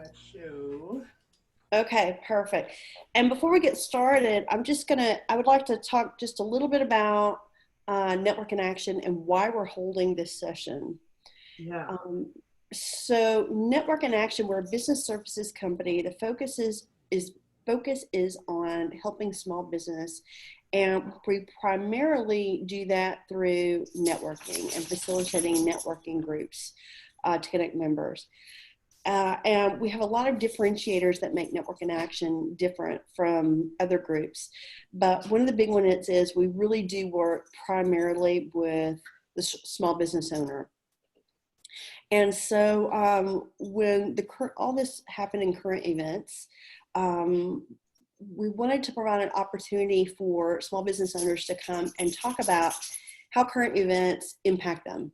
Slideshow. Okay, perfect. And before we get started, I would like to talk just a little bit about Network in Action and why we're holding this session. Yeah. Um, so Network in Action, we're a business services company. The focus is on helping small business, and we primarily do that through networking and facilitating networking groups to connect members. And we have a lot of differentiators that make Network in Action different from other groups. But one of the big ones is we really do work primarily with the small business owner. And so when all this happened in current events, we wanted to provide an opportunity for small business owners to come and talk about how current events impact them.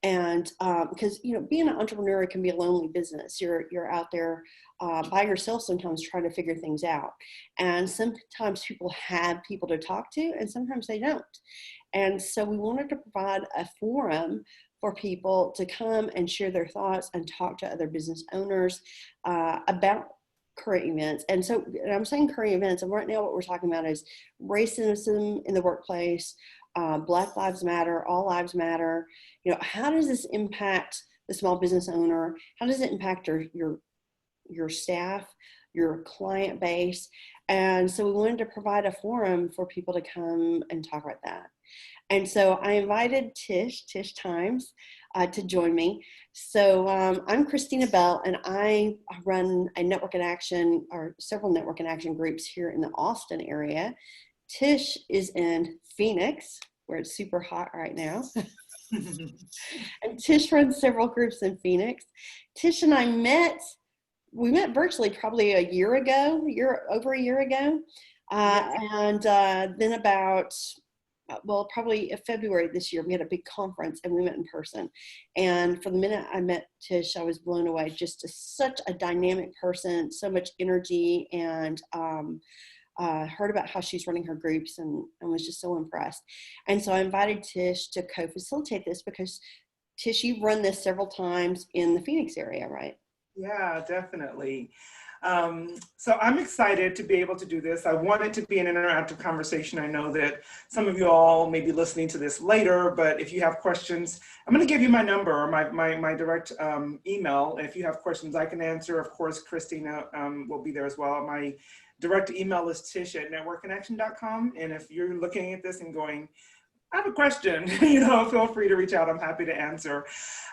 And because being an entrepreneur can be a lonely business. You're out there by yourself sometimes trying to figure things out, and sometimes people have people to talk to, and sometimes they don't. And so we wanted to provide a forum for people to come and share their thoughts and talk to other business owners about current events. And I'm saying current events, and right now what we're talking about is racism in the workplace, Black Lives Matter, All Lives Matter. How does this impact the small business owner? How does it impact your staff, your client base? And so we wanted to provide a forum for people to come and talk about that. And so I invited Tish Times, to join me. So I'm Christina Bell, and I run a Network in Action, or several Network in Action groups here in the Austin area. Tish is in Phoenix, where it's super hot right now. And Tish runs several groups in Phoenix. Tish and I we met virtually probably over a year ago. And then probably February this year, we had a big conference and we met in person. And from the minute I met Tish, I was blown away. Just such a dynamic person, so much energy, and heard about how she's running her groups and was just so impressed. And so I invited Tish to co-facilitate this because, Tish, you've run this several times in the Phoenix area, right? Yeah, definitely. So I'm excited to be able to do this. I want it to be an interactive conversation. I know that some of you all may be listening to this later, but if you have questions, I'm going to give you my number, my direct email. If you have questions I can answer, of course, Christina will be there as well. My direct email is tish@networkinaction.com. And if you're looking at this and going, I have a question, feel free to reach out. I'm happy to answer.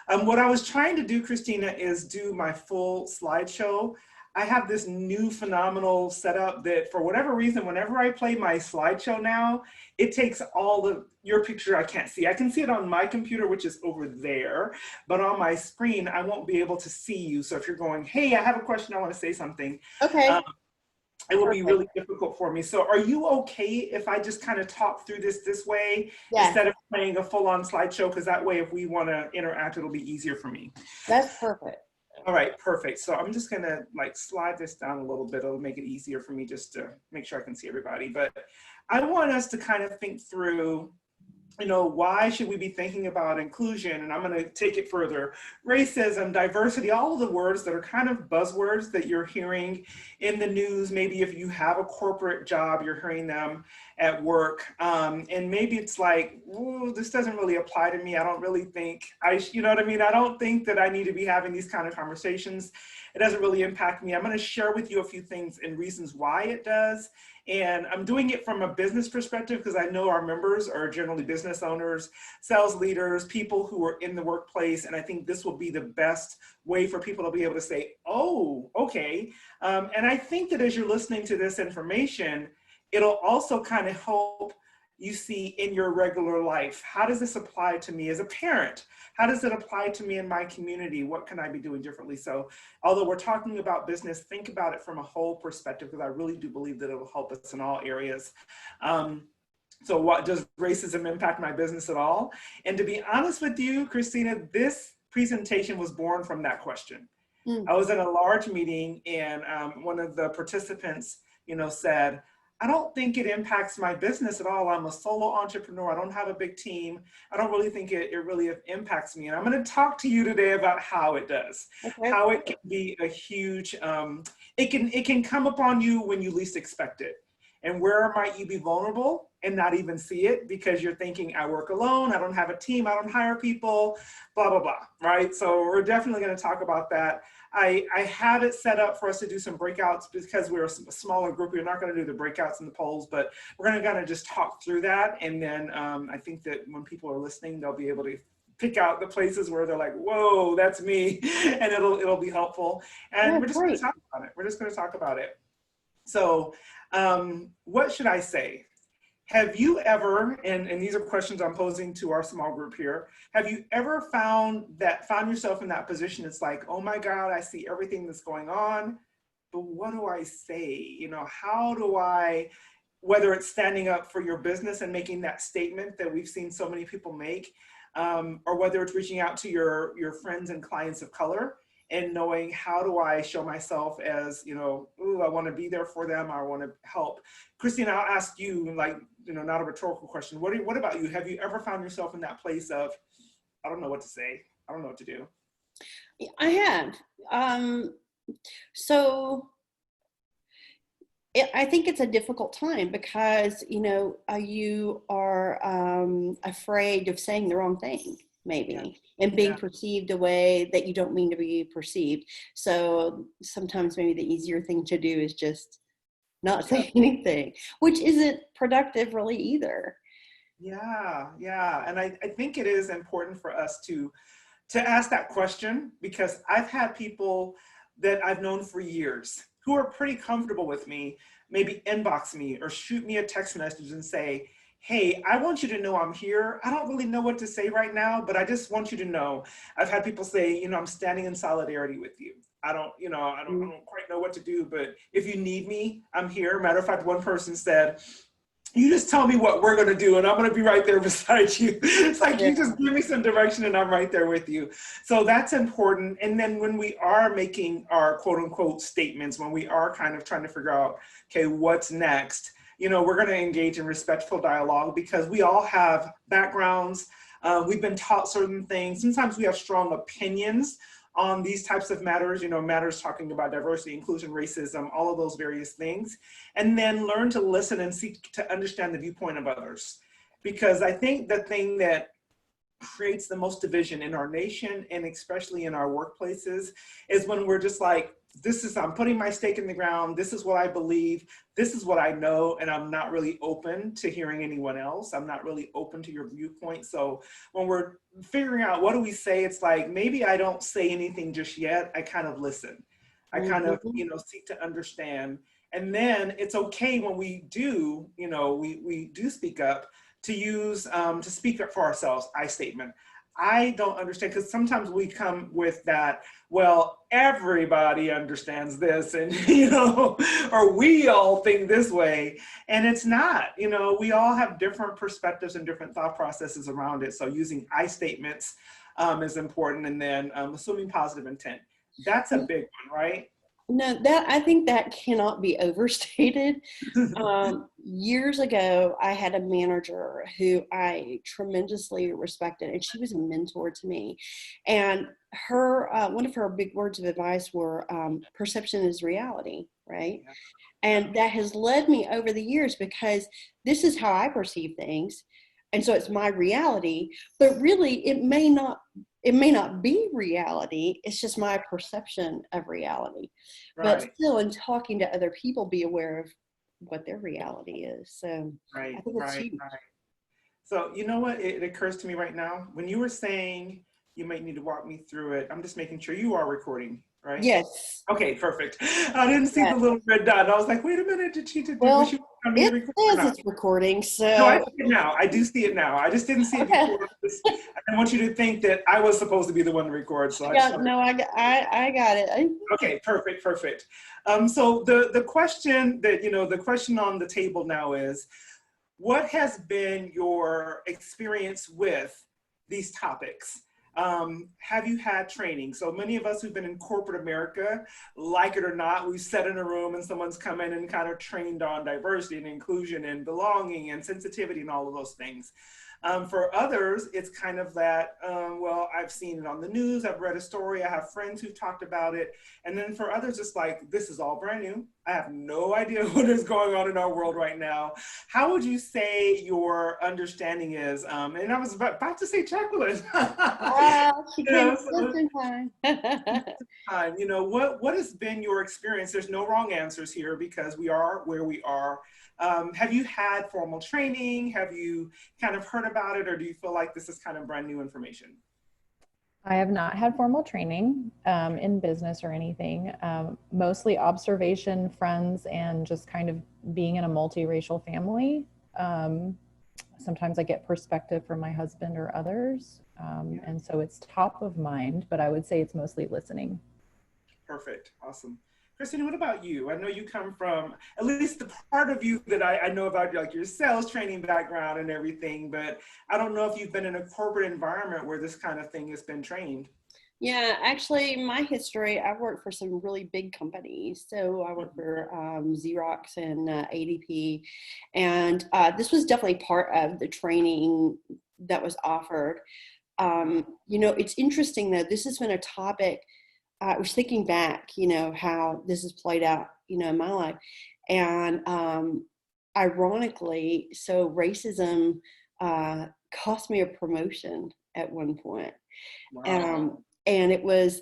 What I was trying to do, Christina, is do my full slideshow. I have this new phenomenal setup that for whatever reason, whenever I play my slideshow now, it takes all of your picture I can't see. I can see it on my computer, which is over there, but on my screen, I won't be able to see you. So if you're going, hey, I have a question, I want to say something. Okay. It will be really difficult for me. So are you okay if I just kind of talk through this way instead of playing a full-on slideshow? Because that way, if we want to interact, it'll be easier for me. That's perfect. All right, perfect. So I'm just gonna slide this down a little bit. It'll make it easier for me just to make sure I can see everybody. But I want us to kind of think through, why should we be thinking about inclusion? And I'm going to take it further. Racism, diversity, all of the words that are kind of buzzwords that you're hearing in the news. Maybe if you have a corporate job, you're hearing them at work. And maybe it's like, ooh, this doesn't really apply to me. I don't really think you know what I mean? I don't think that I need to be having these kind of conversations. It doesn't really impact me. I'm going to share with you a few things and reasons why it does. And I'm doing it from a business perspective because I know our members are generally business owners, sales leaders, people who are in the workplace. And I think this will be the best way for people to be able to say, oh, okay. And I think that as you're listening to this information, it'll also kind of help you see in your regular life. How does this apply to me as a parent? How does it apply to me in my community? What can I be doing differently? So although we're talking about business, think about it from a whole perspective, because I really do believe that it will help us in all areas. So what does racism impact my business at all? And to be honest with you, Christina, this presentation was born from that question. I was in a large meeting and one of the participants, said, I don't think it impacts my business at all. I'm a solo entrepreneur. I don't have a big team. I don't really think it really impacts me. And I'm going to talk to you today about how it does, Okay. how it can be a huge, it can come upon you when you least expect it. And where might you be vulnerable and not even see it because you're thinking, I work alone, I don't have a team, I don't hire people, blah, blah, blah, right? So we're definitely going to talk about that. I have it set up for us to do some breakouts because we're a smaller group. We're not going to do the breakouts and the polls, but we're going to kind of just talk through that. And then I think that when people are listening, they'll be able to pick out the places where they're like, whoa, that's me. And it'll be helpful. And Yeah, we're just going to great. talk about it. We're just going to talk about it. So what should I say? Have you ever, and these are questions I'm posing to our small group here, have you ever found yourself in that position? It's like, oh my God, I see everything that's going on, but what do I say? You know, how do I, whether it's standing up for your business and making that statement that we've seen so many people make, or whether it's reaching out to your friends and clients of color and knowing how do I show myself as, you know, ooh, I want to be there for them. I want to help. Christine, I'll ask you, like, you know, not a rhetorical question. What about you? Have you ever found yourself in that place of, I don't know what to say. I don't know what to do. I have. So I think it's a difficult time because, you are afraid of saying the wrong thing, maybe, and being Yeah. perceived a way that you don't mean to be perceived. So sometimes maybe the easier thing to do is just not say anything, which isn't productive really either. Yeah, yeah. And I think it is important for us to ask that question because I've had people that I've known for years who are pretty comfortable with me, maybe inbox me or shoot me a text message and say, hey, I want you to know I'm here. I don't really know what to say right now, but I just want you to know. I've had people say, you know, I'm standing in solidarity with you. I don't quite know what to do, but if you need me, I'm here. Matter of fact, one person said, you just tell me what we're going to do and I'm going to be right there beside you. It's like, Yeah. you just give me some direction and I'm right there with you. So that's important. And then when we are making our quote unquote statements, when we are kind of trying to figure out, okay, what's next, you know, we're going to engage in respectful dialogue because we all have backgrounds. We've been taught certain things. Sometimes we have strong opinions on these types of matters, you know, matters talking about diversity, inclusion, racism, all of those various things, and then learn to listen and seek to understand the viewpoint of others. Because I think the thing that creates the most division in our nation and especially in our workplaces is when we're just like, I'm putting my stake in the ground. This is what I believe. This is what I know. And I'm not really open to hearing anyone else. I'm not really open to your viewpoint. So when we're figuring out what do we say, it's like, maybe I don't say anything just yet. I kind of listen. I kind of, Mhm. you know, seek to understand. And then it's okay when we do, you know, we do speak up to use, to speak up for ourselves, I statement. I don't understand because sometimes we come with that, well, everybody understands this and, you know, or we all think this way. And it's not, you know, we all have different perspectives and different thought processes around it. So using I statements is important. And then assuming positive intent. That's a big one, right? No, I think that cannot be overstated. Years ago, I had a manager who I tremendously respected, and she was a mentor to me. And her, one of her big words of advice were, perception is reality, right? Yeah, yeah, And that has led me over the years because this is how I perceive things. And so it's my reality, but really it may not be reality. It's just my perception of reality. But right, still, in talking to other people, be aware of what their reality is. So I right, think it's right, huge. right. So, you know what? It occurs to me right now, when you were saying you might need to walk me through it, I'm just making sure you are recording, right? Yes. Okay, perfect. I didn't see Yeah. the little red dot. I was like, wait a minute, was she Well, on me to it record or says not? it's recording. No, I So, see it now. I do see it now. I just didn't see it okay. before. I want you to think that I was supposed to be the one to record. So I just Yeah, wanted. no, I got it. Okay, perfect, perfect. So the question that, you know, the question on the table now is, what has been your experience with these topics? have you had training? So many of us who've been in corporate America, like it or not, we've sat in a room and someone's come in and kind of trained on diversity and inclusion and belonging and sensitivity and all of those things. For others, it's kind of that, well, I've seen it on the news, I've read a story, I have friends who've talked about it. And then for others, it's like, this is all brand new. I have no idea what is going on in our world right now. How would you say your understanding is? And I was about to say Jacqueline. She You came know, just in time. you know, what has been your experience? There's no wrong answers here because we are where we are. Have you had formal training? Have you kind of heard about it, or do you feel like this is kind of brand new information? I have not had formal training in business or anything, mostly observation, friends, and just kind of being in a multiracial family. Sometimes I get perspective from my husband or others. And so it's top of mind, but I would say it's mostly listening. Perfect. Awesome. Christine, what about you? I know you come from, at least the part of you that I know about, like your sales training background and everything, but I don't know if you've been in a corporate environment where this kind of thing has been trained. Yeah, actually, my history, I've worked for some really big companies. So I worked for Xerox and ADP. And this was definitely part of the training that was offered. You know, it's interesting though, this has been a topic. I was thinking back, you know, how this has played out, you know, in my life. And ironically, so racism cost me a promotion at one point. Wow. And it was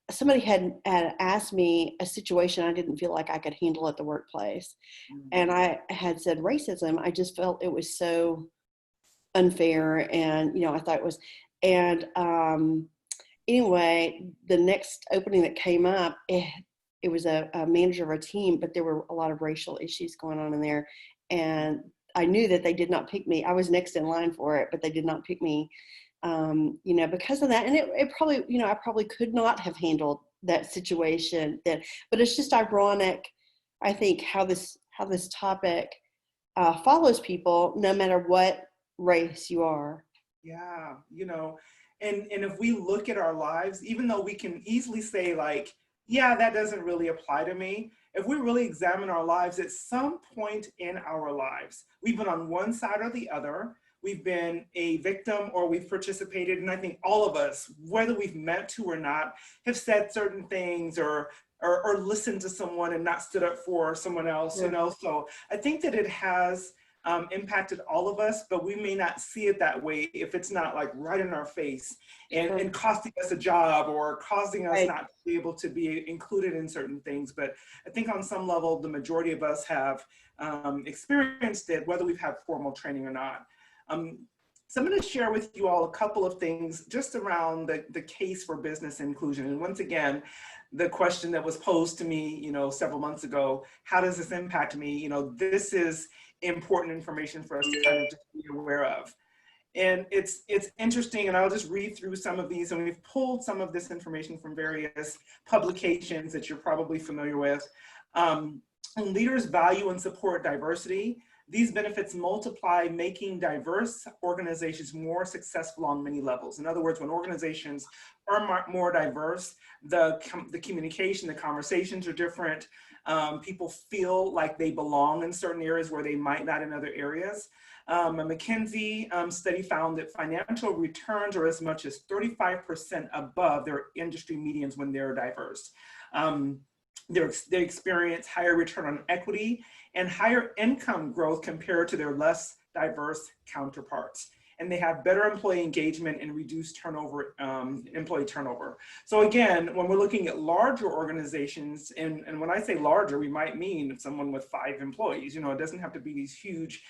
somebody had asked me a situation I didn't feel like I could handle at the workplace. And I had said racism. I just felt it was so unfair. And, you know, I thought it was, and anyway, the next opening that came up, it was a manager of a team, but there were a lot of racial issues going on in there. And I knew that they did not pick me. I was next in line for it, but they did not pick me, you know, because of that. And it probably, you know, I probably could not have handled that situation. But it's just ironic, I think, how this topic follows people, no matter what race you are. Yeah, you know, and if we look at our lives, even though we can easily say like, yeah, that doesn't really apply to me. If we really examine our lives at some point in our lives, we've been on one side or the other. We've been a victim or we've participated. And I think all of us, whether we've meant to or not, have said certain things or listened to someone and not stood up for someone else, you know? So I think that it has impacted all of us, but we may not see it that way if it's not like right in our face and costing us a job or causing us not to be able to be included in certain things. But I think on some level, the majority of us have experienced it, whether we've had formal training or not. So I'm going to share with you all a couple of things just around the case for business inclusion. And once again, the question that was posed to me, you know, several months ago, how does this impact me? You know, this is important information for us to kind of just be aware of. And it's interesting, and I'll just read through some of these, and we've pulled some of this information from various publications that you're probably familiar with. Leaders value and support diversity. These benefits multiply, making diverse organizations more successful on many levels. In other words, when organizations are more diverse, the communication, the conversations are different. People feel like they belong in certain areas where they might not in other areas. A McKinsey study found that financial returns are as much as 35% above their industry medians when they're diverse. They experience higher return on equity and higher income growth compared to their less diverse counterparts. And they have better employee engagement and reduced turnover, employee turnover. So again, when we're looking at larger organizations, and when I say larger, we might mean someone with 5 employees, you know, it doesn't have to be these huge,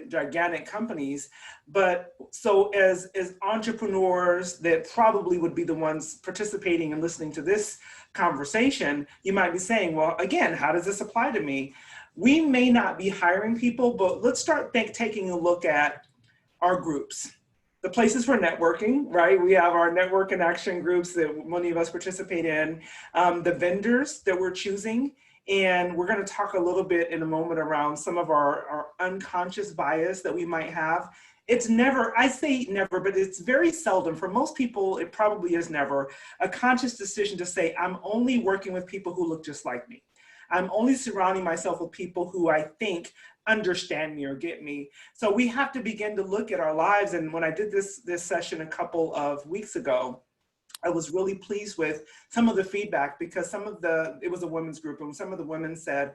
gigantic companies. But so as entrepreneurs that probably would be the ones participating and listening to this conversation, you might be saying, well, again, how does this apply to me? We may not be hiring people, but let's start taking a look at our groups, the places for networking, right? We have our network and action groups that many of us participate in, the vendors that we're choosing. And we're going to talk a little bit in a moment around some of our unconscious bias that we might have it's never, I say never, but it's very seldom. For most people, it probably is never a conscious decision to say, I'm only working with people who look just like me. I'm only surrounding myself with people who I think understand me or get me. So we have to begin to look at our lives. And when I did this session a couple of weeks ago, I was really pleased with some of the feedback, because it was a women's group, and some of the women said,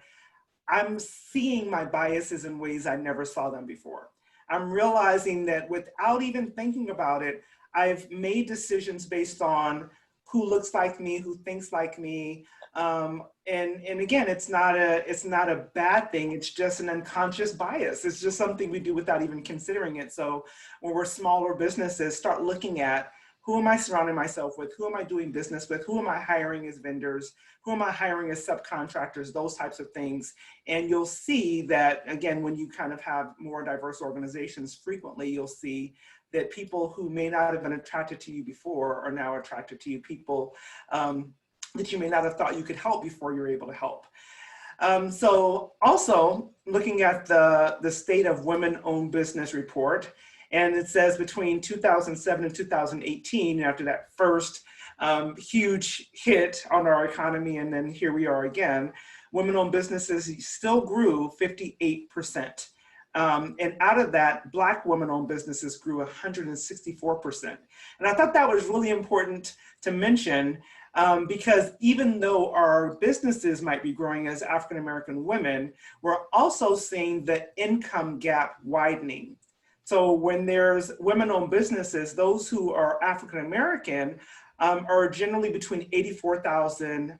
I'm seeing my biases in ways I never saw them before. I'm realizing that without even thinking about it, I've made decisions based on who looks like me, who thinks like me. And again, it's not a bad thing. It's just an unconscious bias. It's just something we do without even considering it. So when we're smaller businesses, start looking at, who am I surrounding myself with? Who am I doing business with? Who am I hiring as vendors? Who am I hiring as subcontractors? Those types of things. And you'll see that, again, when you kind of have more diverse organizations, frequently you'll see that people who may not have been attracted to you before are now attracted to you. People that you may not have thought you could help before you're able to help. So also looking at the State of Women-Owned Business report, and it says between 2007 and 2018, after that first huge hit on our economy, and then here we are again, women-owned businesses still grew 58%. And out of that, Black women-owned businesses grew 164%. And I thought that was really important to mention, because even though our businesses might be growing as African-American women, we're also seeing the income gap widening. So when there's women-owned businesses, those who are African-American are generally between 84,000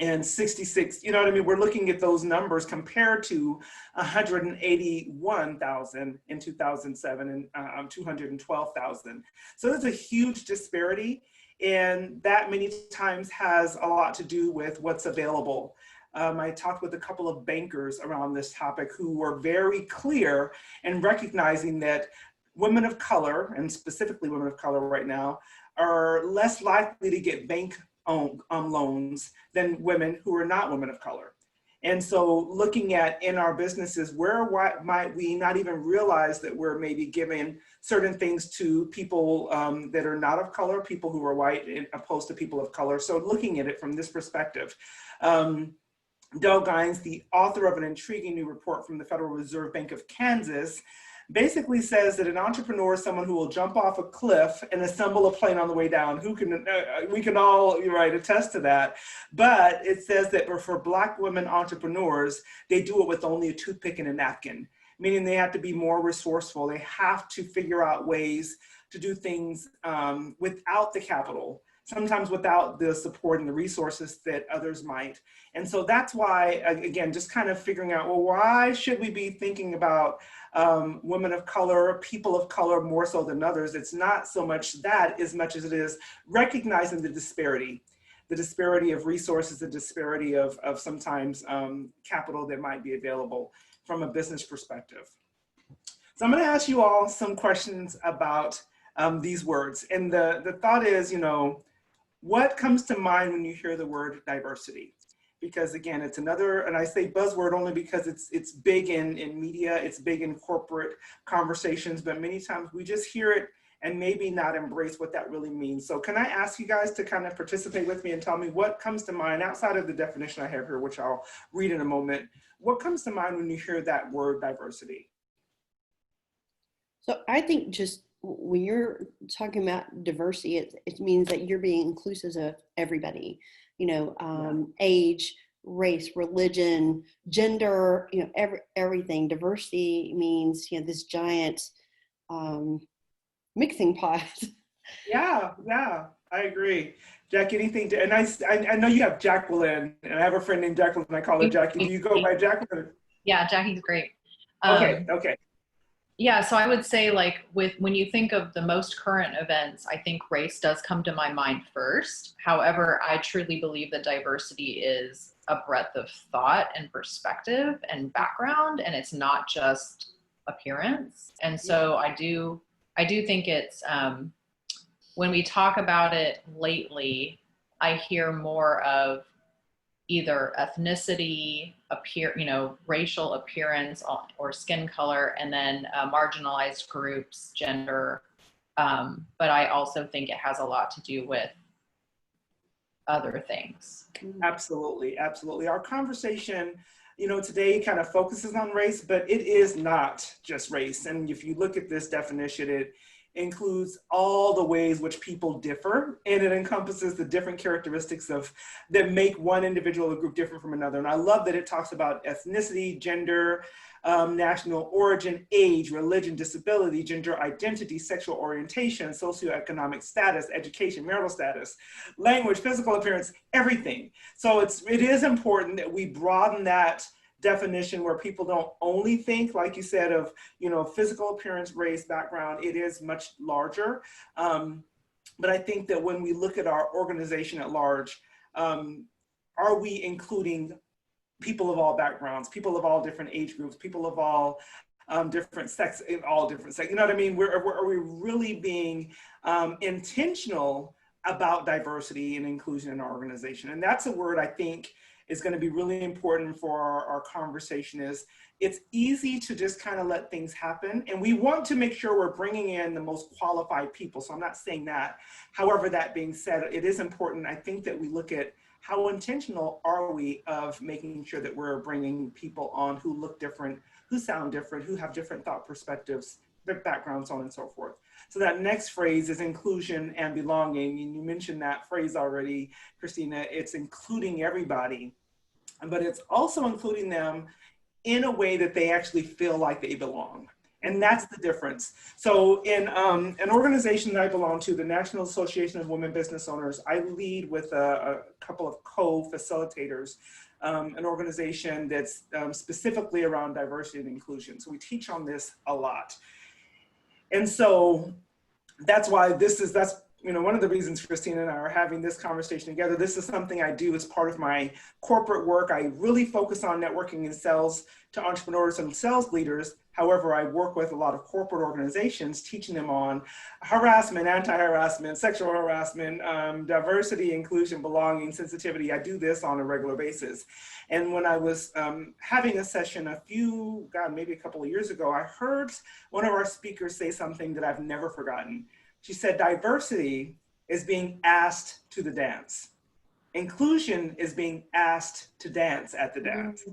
and 66, you know what I mean? We're looking at those numbers compared to 181,000 in 2007 and 212,000. So there's a huge disparity, and that many times has a lot to do with what's available. I talked with a couple of bankers around this topic who were very clear in recognizing that women of color, and specifically women of color right now, are less likely to get bank loans than women who are not women of color. And so looking at in our businesses, where might we not even realize that we're maybe giving certain things to people that are not of color, people who are white, opposed to people of color. So looking at it from this perspective. Del Gines, the author of an intriguing new report from the Federal Reserve Bank of Kansas, basically says that an entrepreneur is someone who will jump off a cliff and assemble a plane on the way down. We can all, right, attest to that. But it says that for Black women entrepreneurs, they do it with only a toothpick and a napkin, meaning they have to be more resourceful. They have to figure out ways to do things without the capital, sometimes without the support and the resources that others might. And so that's why, again, just kind of figuring out, well, why should we be thinking about women of color, people of color more so than others? It's not so much that as much as it is recognizing the disparity of resources, the disparity of sometimes capital that might be available from a business perspective. So I'm gonna ask you all some questions about these words. And the thought is, what comes to mind when you hear the word diversity? Because again, it's another, and I say buzzword only because it's big in media, it's big in corporate conversations, but many times we just hear it and maybe not embrace what that really means. So can I ask you guys to kind of participate with me and tell me what comes to mind outside of the definition I have here, which I'll read in a moment. What comes to mind when you hear that word diversity? So I think just when you're talking about diversity, it means that you're being inclusive of everybody, age, race, religion, gender, everything. Diversity means, this giant mixing pot. Yeah, I agree. Jackie, anything to, and I know you have Jacqueline, and I have a friend named Jacqueline, I call her Jackie. Do you go by Jacqueline? Yeah, Jackie's great. Okay. Yeah, so I would say when you think of the most current events, I think race does come to my mind first. However, I truly believe that diversity is a breadth of thought and perspective and background, and it's not just appearance. And so I do think it's, when we talk about it lately, I hear more of either ethnicity, racial appearance or skin color, and then marginalized groups, gender. But I also think it has a lot to do with other things. Absolutely, absolutely. Our conversation, today kind of focuses on race, but it is not just race. And if you look at this definition, it includes all the ways which people differ, and it encompasses the different characteristics that make one individual or group different from another. And I love that it talks about ethnicity, gender, national origin, age, religion, disability, gender identity, sexual orientation, socioeconomic status, education, marital status, language, physical appearance, everything. So it is important that we broaden that definition where people don't only think, like you said, of physical appearance, race, background. It is much larger. But I think that when we look at our organization at large, are we including people of all backgrounds, people of all different age groups, people of all different sex, in all different sex, you know what I mean? Are we really being intentional about diversity and inclusion in our organization? And that's a word I think is going to be really important for our conversation. Is it's easy to just kind of let things happen. And we want to make sure we're bringing in the most qualified people. So I'm not saying that. However, that being said, it is important, I think, that we look at how intentional are we of making sure that we're bringing people on who look different, who sound different, who have different thought perspectives, their backgrounds, so on and so forth. So that next phrase is inclusion and belonging. And you mentioned that phrase already, Christina. It's including everybody, but it's also including them in a way that they actually feel like they belong. And that's the difference. So in an organization that I belong to, the National Association of Women Business Owners, I lead with a couple of co-facilitators, an organization that's specifically around diversity and inclusion. So we teach on this a lot. And so that's why that's one of the reasons Christina and I are having this conversation together. This is something I do as part of my corporate work. I really focus on networking and sales to entrepreneurs and sales leaders. However, I work with a lot of corporate organizations, teaching them on harassment, anti-harassment, sexual harassment, diversity, inclusion, belonging, sensitivity. I do this on a regular basis. And when I was having a session maybe a couple of years ago, I heard one of our speakers say something that I've never forgotten. She said, diversity is being asked to the dance. Inclusion is being asked to dance at the dance.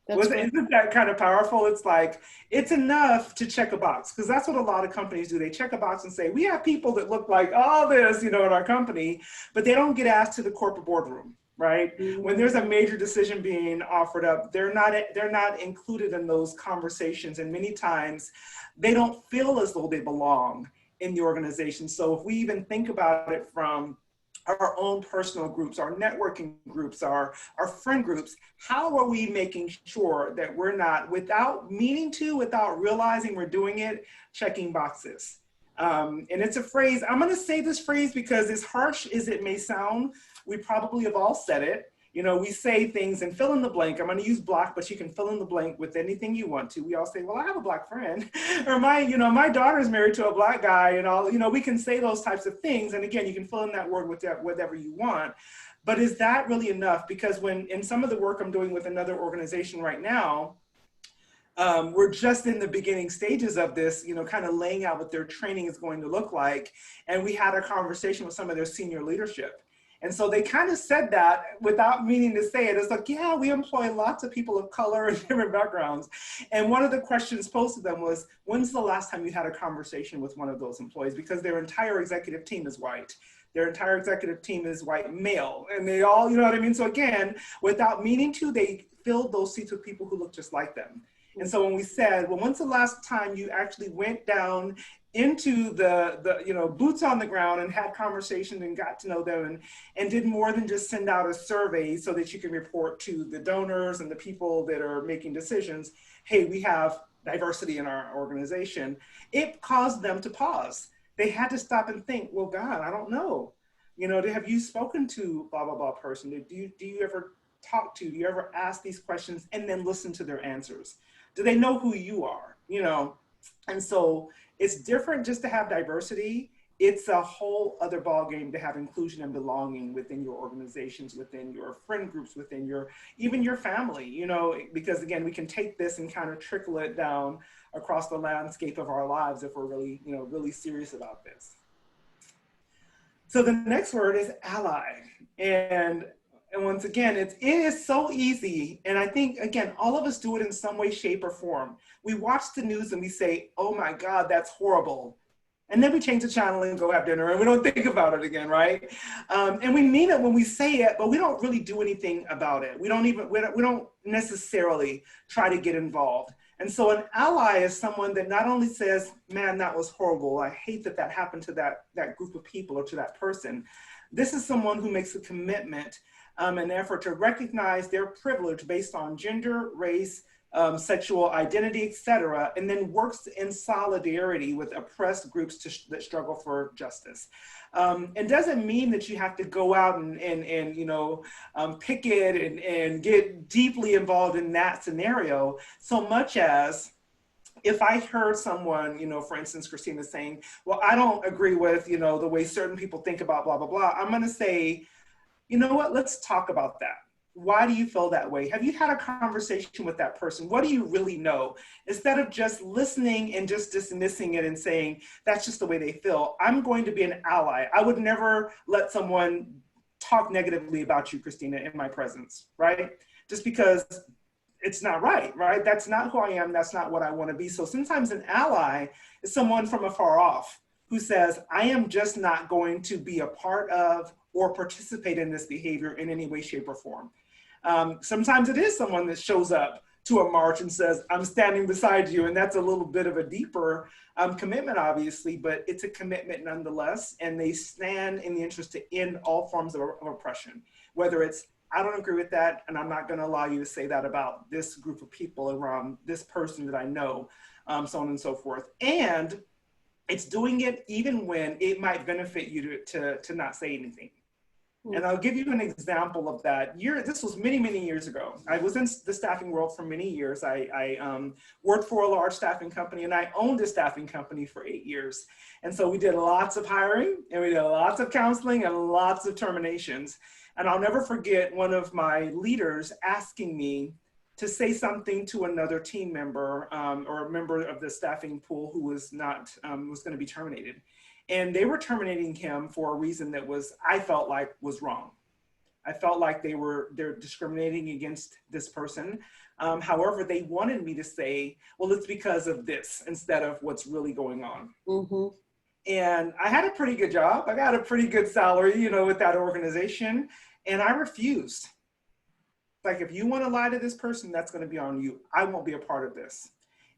Isn't that kind of powerful? It's like, it's enough to check a box, because that's what a lot of companies do. They check a box and say, we have people that look like all this, in our company, but they don't get asked to the corporate boardroom, right? When there's a major decision being offered up, they're not included in those conversations. And many times they don't feel as though they belong in the organization. So if we even think about it from our own personal groups, our networking groups, our friend groups, how are we making sure that we're not, without meaning to, without realizing we're doing it, checking boxes? And it's a phrase, I'm gonna say this phrase because as harsh as it may sound, we probably have all said it. We say things and fill in the blank. I'm going to use Black, but you can fill in the blank with anything you want to. We all say, well, I have a Black friend, or my daughter's married to a Black guy, and all, we can say those types of things. And again, you can fill in that word with whatever you want. But is that really enough? Because when in some of the work I'm doing with another organization right now, we're just in the beginning stages of this, kind of laying out what their training is going to look like. And we had a conversation with some of their senior leadership. And so they kind of said that without meaning to say it. It's like, yeah, we employ lots of people of color and different backgrounds. And one of the questions posed to them was, when's the last time you had a conversation with one of those employees? Because their entire executive team is white. Their entire executive team is white male. And they all, you know what I mean? So again, without meaning to, they filled those seats with people who look just like them. And so when we said, well, when's the last time you actually went down into the boots on the ground and had conversations and got to know them and did more than just send out a survey so that you can report to the donors and the people that are making decisions, hey, we have diversity in our organization. It caused them to pause. They had to stop and think, well, God, I don't know. Have you spoken to blah, blah, blah person? Do you ever talk to, do you ever ask these questions and then listen to their answers? Do they know who you are? And so it's different just to have diversity. it's a whole other ballgame to have inclusion and belonging within your organizations, within your friend groups, within your, even your family, you know, because again, we can take this and kind of trickle it down across the landscape of our lives if we're really, you know, really serious about this. So the next word is ally. And once again, it is so easy. And I think, again, all of us do it in some way, shape, or form. We watch the news and we say, oh my God, that's horrible. And then we change the channel and go have dinner and we don't think about it again, right? And we mean it when we say it, but we don't really do anything about it. We don't necessarily try to get involved. And so an ally is someone that not only says, man, that was horrible. I hate that that happened to that group of people or to that person. This is someone who makes a commitment, an effort to recognize their privilege based on gender, race, sexual identity, etc., and then works in solidarity with oppressed groups that struggle for justice. And doesn't mean that you have to go out and you know, picket and get deeply involved in that scenario, so much as if I heard someone, you know, for instance, Christina saying, well, I don't agree with, you know, the way certain people think about blah, blah, blah, I'm going to say, you know what, let's talk about that. Why do you feel that way? Have you had a conversation with that person? What do you really know? Instead of just listening and just dismissing it and saying, that's just the way they feel, I'm going to be an ally. I would never let someone talk negatively about you, Christina, in my presence, right? Just because it's not right, right? That's not who I am. That's not what I want to be. So sometimes an ally is someone from afar off who says, I am just not going to be a part of or participate in this behavior in any way, shape, or form. Sometimes it is someone that shows up to a march and says, I'm standing beside you. And that's a little bit of a deeper commitment, obviously, but it's a commitment nonetheless. And they stand in the interest to end all forms of oppression, whether it's, I don't agree with that, and I'm not going to allow you to say that about this group of people around this person that I know, so on and so forth. And it's doing it even when it might benefit you to not say anything. And I'll give you an example of that. This was many, many years ago. I was in the staffing world for many years. I worked for a large staffing company, and I owned a staffing company for 8 years. And so we did lots of hiring, and we did lots of counseling and lots of terminations. And I'll never forget one of my leaders asking me to say something to another team member or a member of the staffing pool who was not, was going to be terminated. And they were terminating him for a reason that I felt like was wrong. I felt like they're discriminating against this person. However, they wanted me to say, well, it's because of this instead of what's really going on. Mm-hmm. And I had a pretty good job. I got a pretty good salary, you know, with that organization. And I refused. Like, if you want to lie to this person, that's going to be on you. I won't be a part of this.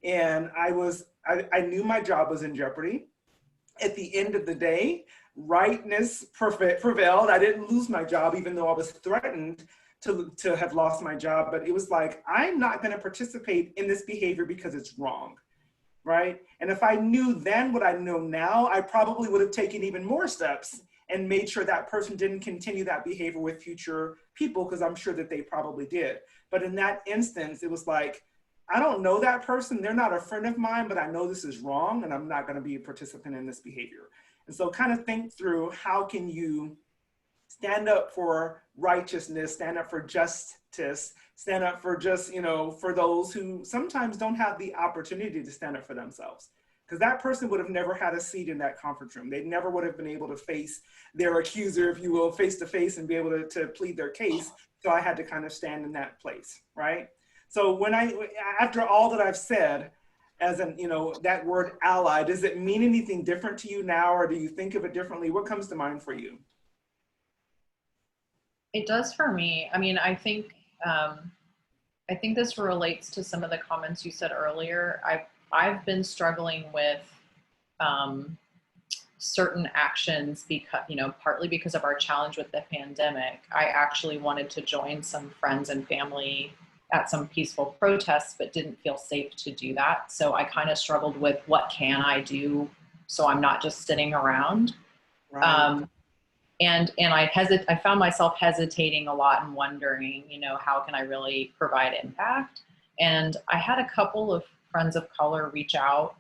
And I knew my job was in jeopardy. At the end of the day, rightness prevailed. I didn't lose my job, even though I was threatened to have lost my job. But it was like, I'm not going to participate in this behavior because it's wrong, right? And if I knew then what I know now, I probably would have taken even more steps and made sure that person didn't continue that behavior with future people, because I'm sure that they probably did. But in that instance, it was like, I don't know that person, they're not a friend of mine, but I know this is wrong and I'm not going to be a participant in this behavior. And so kind of think through, how can you stand up for righteousness, stand up for justice, stand up for just, you know, for those who sometimes don't have the opportunity to stand up for themselves. Because that person would have never had a seat in that conference room. They never would have been able to face their accuser, if you will, face to face and be able to plead their case. So I had to kind of stand in that place, right? So after all that I've said, as in, you know, that word ally, does it mean anything different to you now, or do you think of it differently? What comes to mind for you? It does for me. I mean, I think this relates to some of the comments you said earlier. I've been struggling with certain actions because, you know, partly because of our challenge with the pandemic. I actually wanted to join some friends and family at some peaceful protests, but didn't feel safe to do that. So I kind of struggled with, what can I do so I'm not just sitting around? Right. And I found myself hesitating a lot and wondering, you know, how can I really provide impact? And I had a couple of friends of color reach out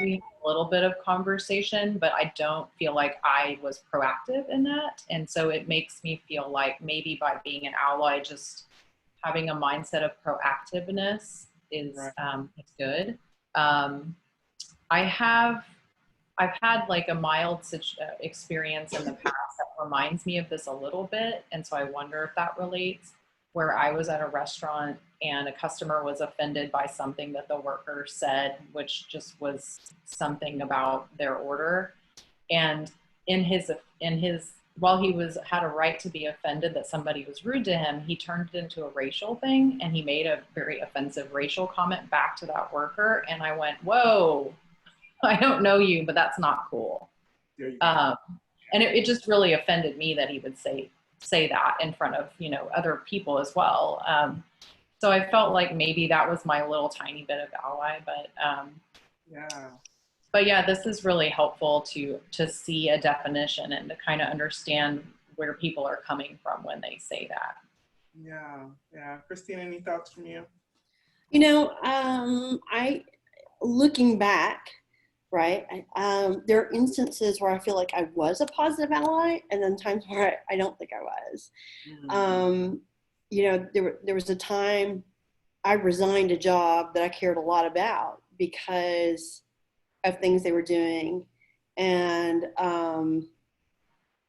a little bit of conversation, but I don't feel like I was proactive in that. And so it makes me feel like maybe by being an ally, just having a mindset of proactiveness is Right. is good. I have I've had like a mild experience in the past that reminds me of this a little bit. And so I wonder if that relates, where I was at a restaurant and a customer was offended by something that the worker said, which just was something about their order. And in his while he had a right to be offended that somebody was rude to him, he turned it into a racial thing and he made a very offensive racial comment back to that worker. And I went, whoa, I don't know you, but that's not cool. There you go. And it just really offended me that he would say that in front of, other people as well. So I felt like maybe that was my little tiny bit of ally, Yeah. but yeah, this is really helpful to see a definition and to kind of understand where people are coming from when they say that. Yeah. Christine, any thoughts from you? Looking back, right, there are instances where I feel like I was a positive ally, and then times where I don't think I was. There was a time I resigned a job that I cared a lot about because of things they were doing, and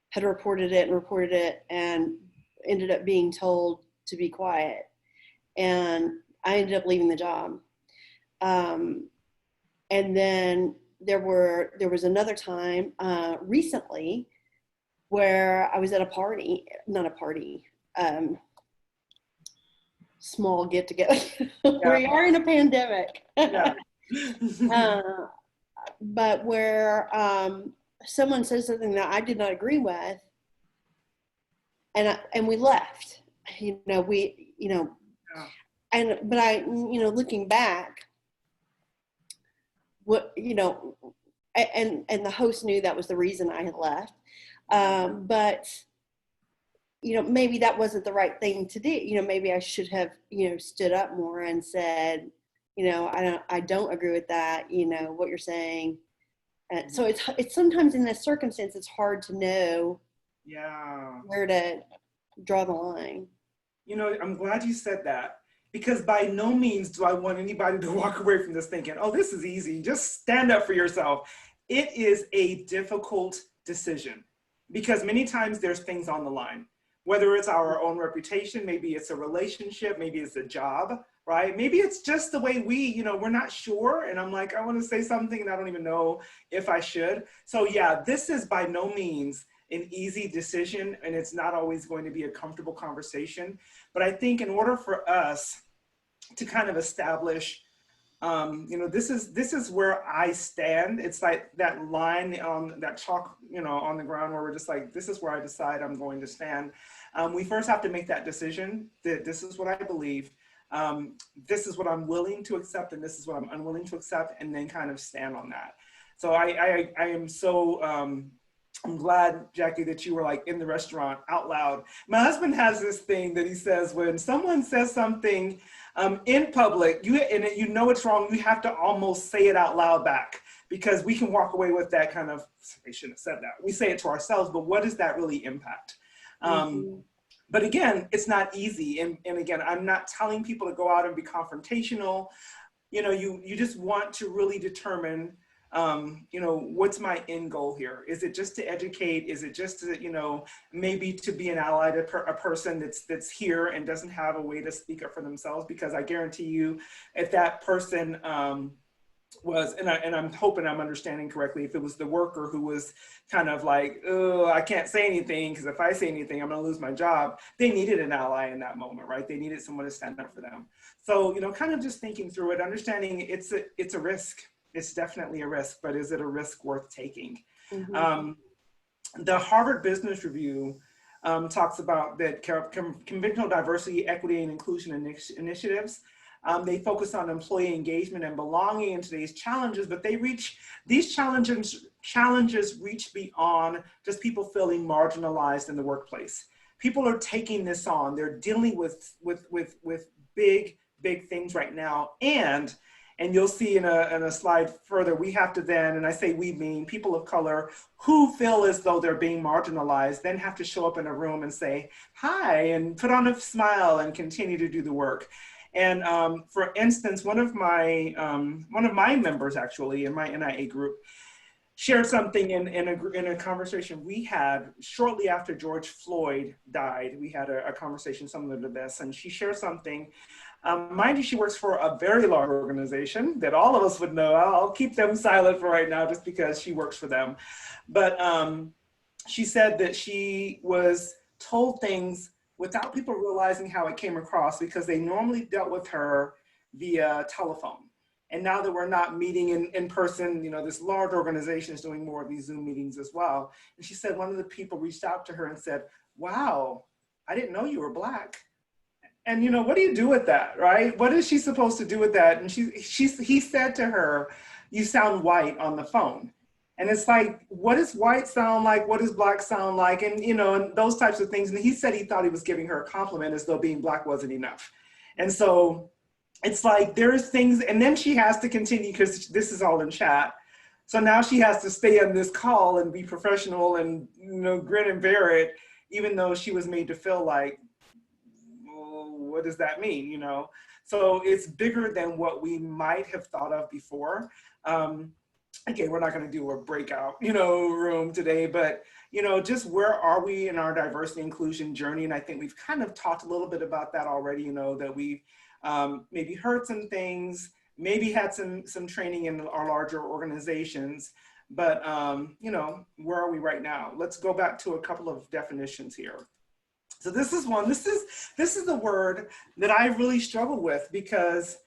had reported it and ended up being told to be quiet. And I ended up leaving the job. And then there was another time recently where I was at small get together. We are in a pandemic. Yeah. But where someone said something that I did not agree with, and we left. But I, looking back, and the host knew that was the reason I had left. But maybe that wasn't the right thing to do. Maybe I should have, stood up more and said, I don't agree with that, what you're saying. And so it's sometimes in this circumstance, it's hard to know where to draw the line. I'm glad you said that, because by no means do I want anybody to walk away from this thinking, oh, this is easy. Just stand up for yourself. It is a difficult decision because many times there's things on the line, whether it's our own reputation, maybe it's a relationship, maybe it's a job, right? Maybe it's just the way we're not sure. And I'm like, I want to say something and I don't even know if I should. So yeah, this is by no means an easy decision, and it's not always going to be a comfortable conversation. But I think in order for us to kind of establish, this is where I stand. It's like that line on that chalk, on the ground where we're just like, this is where I decide I'm going to stand. We first have to make that decision that this is what I believe. This is what I'm willing to accept, and this is what I'm unwilling to accept, and then kind of stand on that. So I am so, I'm glad, Jackie, that you were like in the restaurant out loud. My husband has this thing that he says when someone says something in public, you know it's wrong, you have to almost say it out loud back, because we can walk away with that kind of, they shouldn't have said that. We say it to ourselves, but what does that really impact? But again, it's not easy. And again, I'm not telling people to go out and be confrontational. You just want to really determine, what's my end goal here? Is it just to educate? Is it just to, maybe to be an ally to a person that's here and doesn't have a way to speak up for themselves? Because I guarantee you, if that person was, and I'm hoping I'm understanding correctly, if it was the worker who was kind of like, oh, I can't say anything because if I say anything, I'm going to lose my job. They needed an ally in that moment, right? They needed someone to stand up for them. So, kind of just thinking through it, understanding it's a risk. It's definitely a risk, but is it a risk worth taking? The Harvard Business Review talks about that conventional diversity, equity, and inclusion initiatives. They focus on employee engagement and belonging in today's challenges, but these challenges reach beyond just people feeling marginalized in the workplace. People are taking this on. They're dealing with big things right now, and And you'll see in a slide further, we have to then, and I say we mean people of color who feel as though they're being marginalized, then have to show up in a room and say, hi, and put on a smile and continue to do the work. And for instance, one of my members actually in my NIA group shared something in a conversation we had shortly after George Floyd died. We had a conversation similar to this, and she shared something. Mind you, she works for a very large organization that all of us would know. I'll keep them silent for right now just because she works for them. But she said that she was told things without people realizing how it came across, because they normally dealt with her via telephone. And now that we're not meeting in person, you know, this large organization is doing more of these Zoom meetings as well. And she said one of the people reached out to her and said, wow, I didn't know you were Black. And you know, what do you do with that, right? What is she supposed to do with that? And he said to her, you sound white on the phone. And it's like, what does white sound like? What does Black sound like? And you know, and those types of things. And he said he thought he was giving her a compliment as though being Black wasn't enough. And so it's like, there's things, and then she has to continue, because this is all in chat. So now she has to stay on this call and be professional and, you know, grin and bear it, even though she was made to feel like, what does that mean, you know? So it's bigger than what we might have thought of before. Again, we're not going to do a breakout, you know, room today, but, you know, just where are we in our diversity inclusion journey? And I think we've kind of talked a little bit about that already, you know, that we've maybe heard some things, maybe had some training in our larger organizations, but, you know, where are we right now? Let's go back to a couple of definitions here. So this is one, this is the word that I really struggle with, because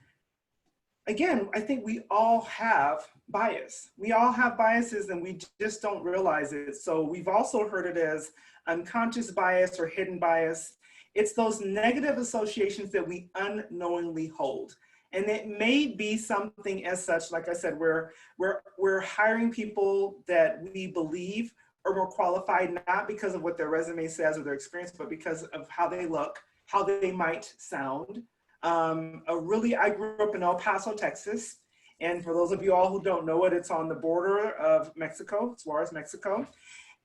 again, I think we all have bias. We all have biases and we just don't realize it. So we've also heard it as unconscious bias or hidden bias. It's those negative associations that we unknowingly hold. And it may be something as such, like I said, we're hiring people that we believe are more qualified, not because of what their resume says or their experience, but because of how they look, how they might sound. I grew up in El Paso, Texas. And for those of you all who don't know it, it's on the border of Mexico, Juarez, Mexico.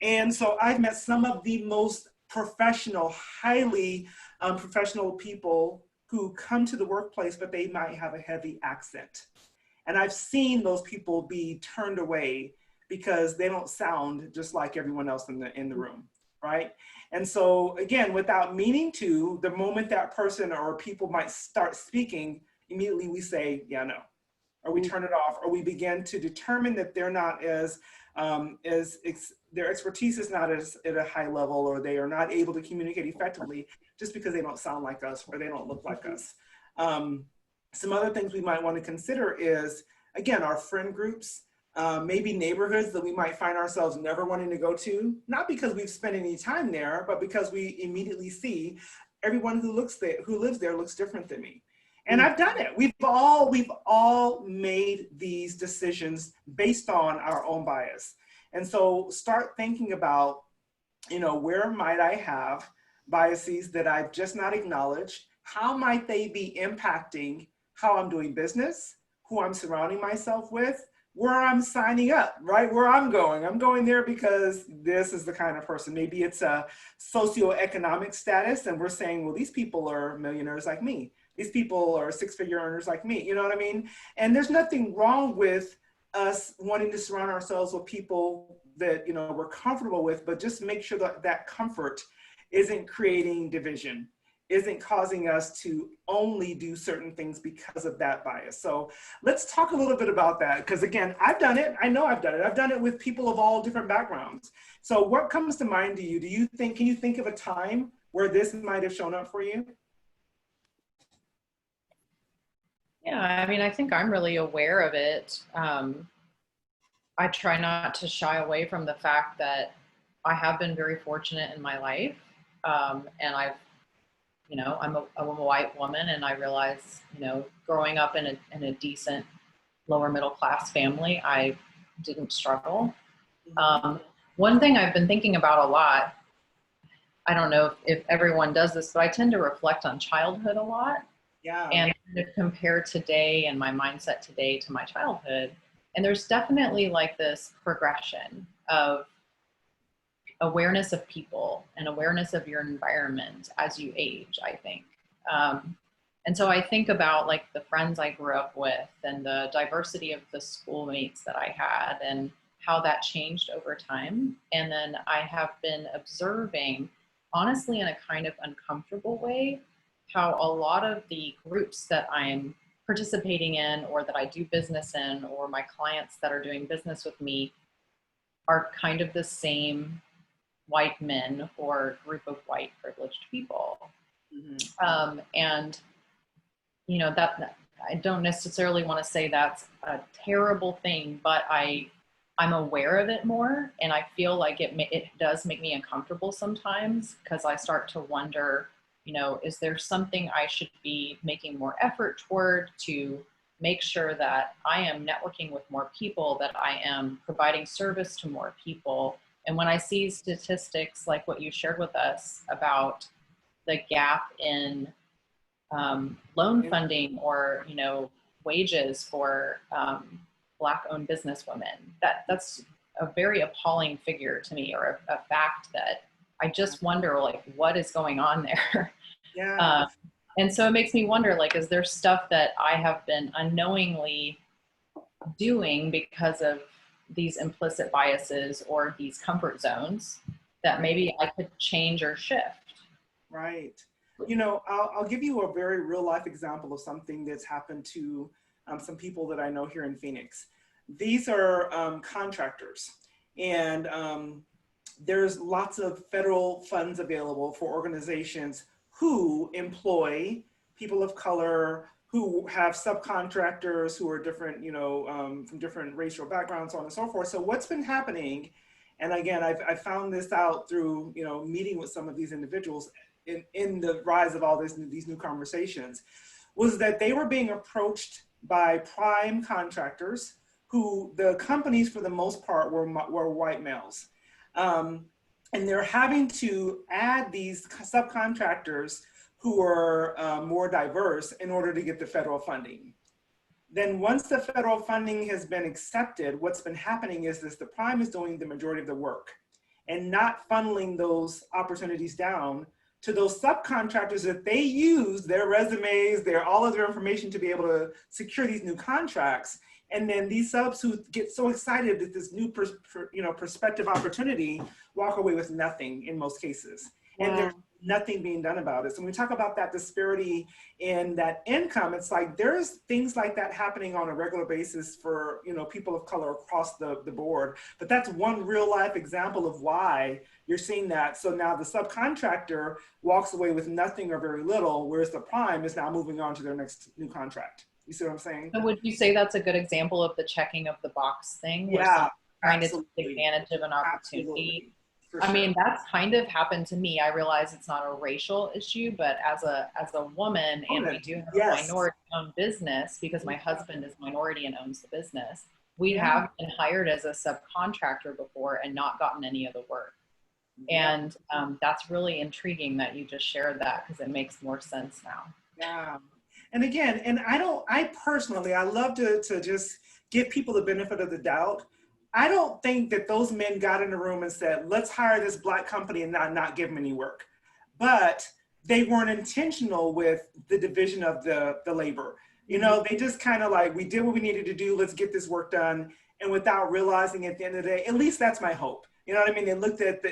And so I've met some of the most professional, highly professional people who come to the workplace, but they might have a heavy accent. And I've seen those people be turned away because they don't sound just like everyone else in the room, right? And so again, without meaning to, the moment that person or people might start speaking, immediately we say, yeah, no, or we turn it off, or we begin to determine that they're not their expertise is not at a high level, or they are not able to communicate effectively just because they don't sound like us or they don't look like us. Some other things we might want to consider is, again, our friend groups, maybe neighborhoods that we might find ourselves never wanting to go to, not because we've spent any time there, but because we immediately see everyone who lives there looks different than me. And I've done it. We've all made these decisions based on our own bias. And so start thinking about, you know, where might I have biases that I've just not acknowledged? How might they be impacting how I'm doing business, who I'm surrounding myself with, where I'm signing up, right? Where I'm going. I'm going there because this is the kind of person. Maybe it's a socioeconomic status, and we're saying, well, these people are millionaires like me. These people are six-figure earners like me, you know what I mean? And there's nothing wrong with us wanting to surround ourselves with people that, you know, we're comfortable with, but just make sure that that comfort isn't creating division, isn't causing us to only do certain things because of that bias. So let's talk a little bit about that, because again, I've done it. I know I've done it. I've done it with people of all different backgrounds. So what comes to mind to you? Can you think of a time where this might have shown up for you? Yeah, I mean, I think I'm really aware of it. I try not to shy away from the fact that I have been very fortunate in my life. And I'm a white woman, and I realize, you know, growing up in a decent lower middle class family, I didn't struggle. One thing I've been thinking about a lot, I don't know if everyone does this, but I tend to reflect on childhood a lot. Yeah. and kind of compare today and my mindset today to my childhood. And there's definitely like this progression of awareness of people and awareness of your environment as you age, I think. And so I think about like the friends I grew up with and the diversity of the schoolmates that I had and how that changed over time. And then I have been observing, honestly, in a kind of uncomfortable way, how a lot of the groups that I'm participating in or that I do business in, or my clients that are doing business with me, are kind of the same white men or group of white privileged people. And you know, that I don't necessarily want to say that's a terrible thing, but I'm aware of it more, and I feel like it does make me uncomfortable sometimes, because I start to wonder, you know, is there something I should be making more effort toward to make sure that I am networking with more people, that I am providing service to more people. And when I see statistics like what you shared with us about the gap in loan funding or, you know, wages for Black-owned businesswomen, that's a very appalling figure to me, or a fact that I just wonder, like, what is going on there? Yeah. And so it makes me wonder, like, is there stuff that I have been unknowingly doing because of these implicit biases or these comfort zones that maybe I could change or shift? Right. You know, I'll give you a very real life example of something that's happened to some people that I know here in Phoenix. These are contractors, and there's lots of federal funds available for organizations who employ people of color, who have subcontractors who are different, you know, from different racial backgrounds, so on and so forth. So what's been happening, and again, I've found this out through, you know, meeting with some of these individuals in the rise of all these new conversations, was that they were being approached by prime contractors who the companies for the most part were white males. And they're having to add these subcontractors who are more diverse in order to get the federal funding. Then once the federal funding has been accepted, what's been happening is this: the prime is doing the majority of the work and not funneling those opportunities down to those subcontractors that they use their resumes, all of their information to be able to secure these new contracts. And then these subs who get so excited at this new prospective opportunity walk away with nothing in most cases. Wow. And there's nothing being done about it. So when we talk about that disparity in that income, it's like there's things like that happening on a regular basis for, you know, people of color across the board. But that's one real life example of why you're seeing that. So now the subcontractor walks away with nothing or very little, whereas the prime is now moving on to their next new contract. You see what I'm saying? So would you say that's a good example of the checking of the box thing? Yeah, trying absolutely. to take advantage of an opportunity. For I sure. mean, that's kind of happened to me. I realize it's not a racial issue, but as a woman, and we do have a minority-owned business because my husband is minority and owns the business. We have been hired as a subcontractor before and not gotten any of the work. And that's really intriguing that you just shared that, because it makes more sense now. Yeah. And again, and I personally, I love to just give people the benefit of the doubt. I don't think that those men got in the room and said, let's hire this Black company and not give them any work. But they weren't intentional with the division of the labor. You know, they just kind of like, we did what we needed to do, let's get this work done. And without realizing at the end of the day, at least that's my hope. You know what I mean? They looked at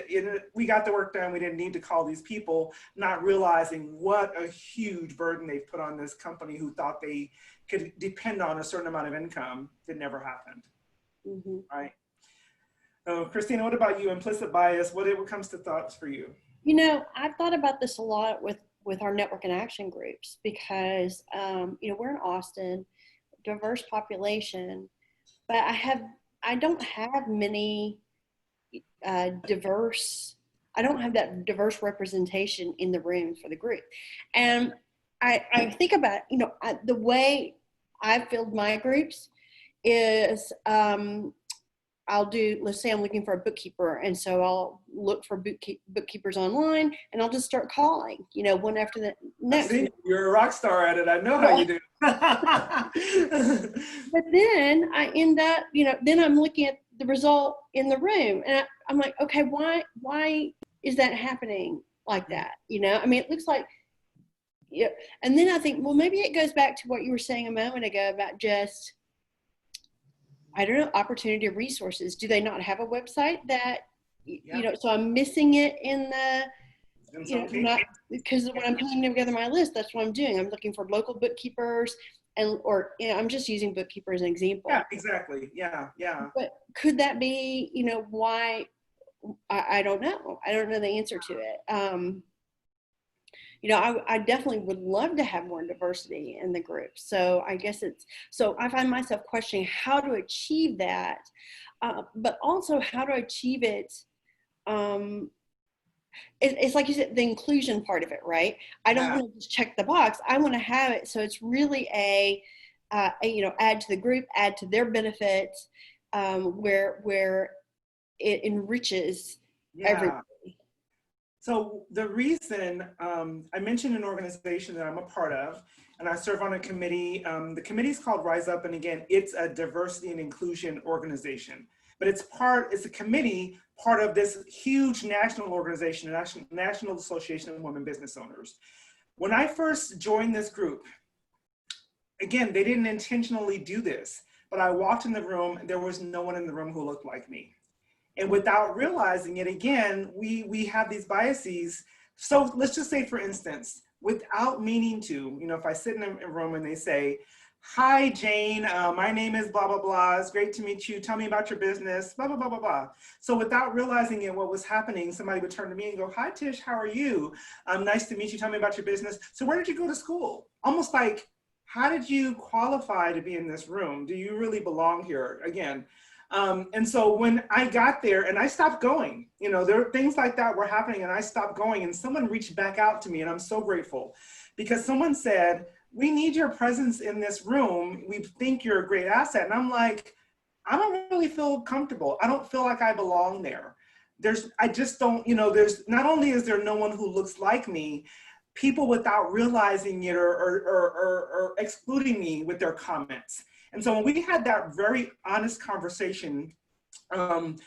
we got the work done, we didn't need to call these people, not realizing what a huge burden they've put on this company who thought they could depend on a certain amount of income that never happened. Right? So Christina, what about you? Implicit bias, what comes to thoughts for you? You know, I've thought about this a lot with our network and action groups, because, you know, we're in Austin, diverse population, but I don't have many I don't have that diverse representation in the room for the group. And I think about, you know, the way I filled my groups is I'll do, let's say I'm looking for a bookkeeper. And so I'll look for bookkeepers online, and I'll just start calling, one after the next. See, you're a rock star at it. I know how you do. But then I end up, then I'm looking at the result in the room, and I'm like, okay, why is that happening like that? I mean, it looks like, yeah. And then I think, well, maybe it goes back to what you were saying a moment ago about just, I don't know, opportunity or resources. Do they not have a website that, so I'm missing it in the, because when I'm putting together my list, that's what I'm doing. I'm looking for local bookkeepers, or I'm just using bookkeeper as an example. Yeah, exactly. Yeah. But could that be, why? I don't know. I don't know the answer to it. I definitely would love to have more diversity in the group. So I guess so I find myself questioning how to achieve that, but also how to achieve it. It's like you said, the inclusion part of it, right? I don't want to just check the box. I want to have it so it's really a add to the group, add to their benefits, where it enriches everybody. So the reason I mentioned an organization that I'm a part of, and I serve on a committee. The committee is called Rise Up, and again, it's a diversity and inclusion organization. But it's a committee, part of this huge national organization, National Association of Women Business Owners. When I first joined this group, again, they didn't intentionally do this, but I walked in the room and there was no one in the room who looked like me. And without realizing it, again, we have these biases. So let's just say, for instance, without meaning to, if I sit in a room and they say, "Hi, Jane, my name is blah, blah, blah. It's great to meet you. Tell me about your business, blah, blah, blah, blah, blah." So without realizing it, what was happening, somebody would turn to me and go, "Hi, Tish, how are you? Nice to meet you. Tell me about your business. So where did you go to school?" Almost like, how did you qualify to be in this room? Do you really belong here? Again. And so when I got there and I stopped going, there were things like that were happening and I stopped going, and someone reached back out to me, and I'm so grateful because someone said, "We need your presence in this room. We think you're a great asset." And I'm like, I don't really feel comfortable. I don't feel like I belong there. I just don't, there's not only is there no one who looks like me, people without realizing it or excluding me with their comments. And so when we had that very honest conversation, and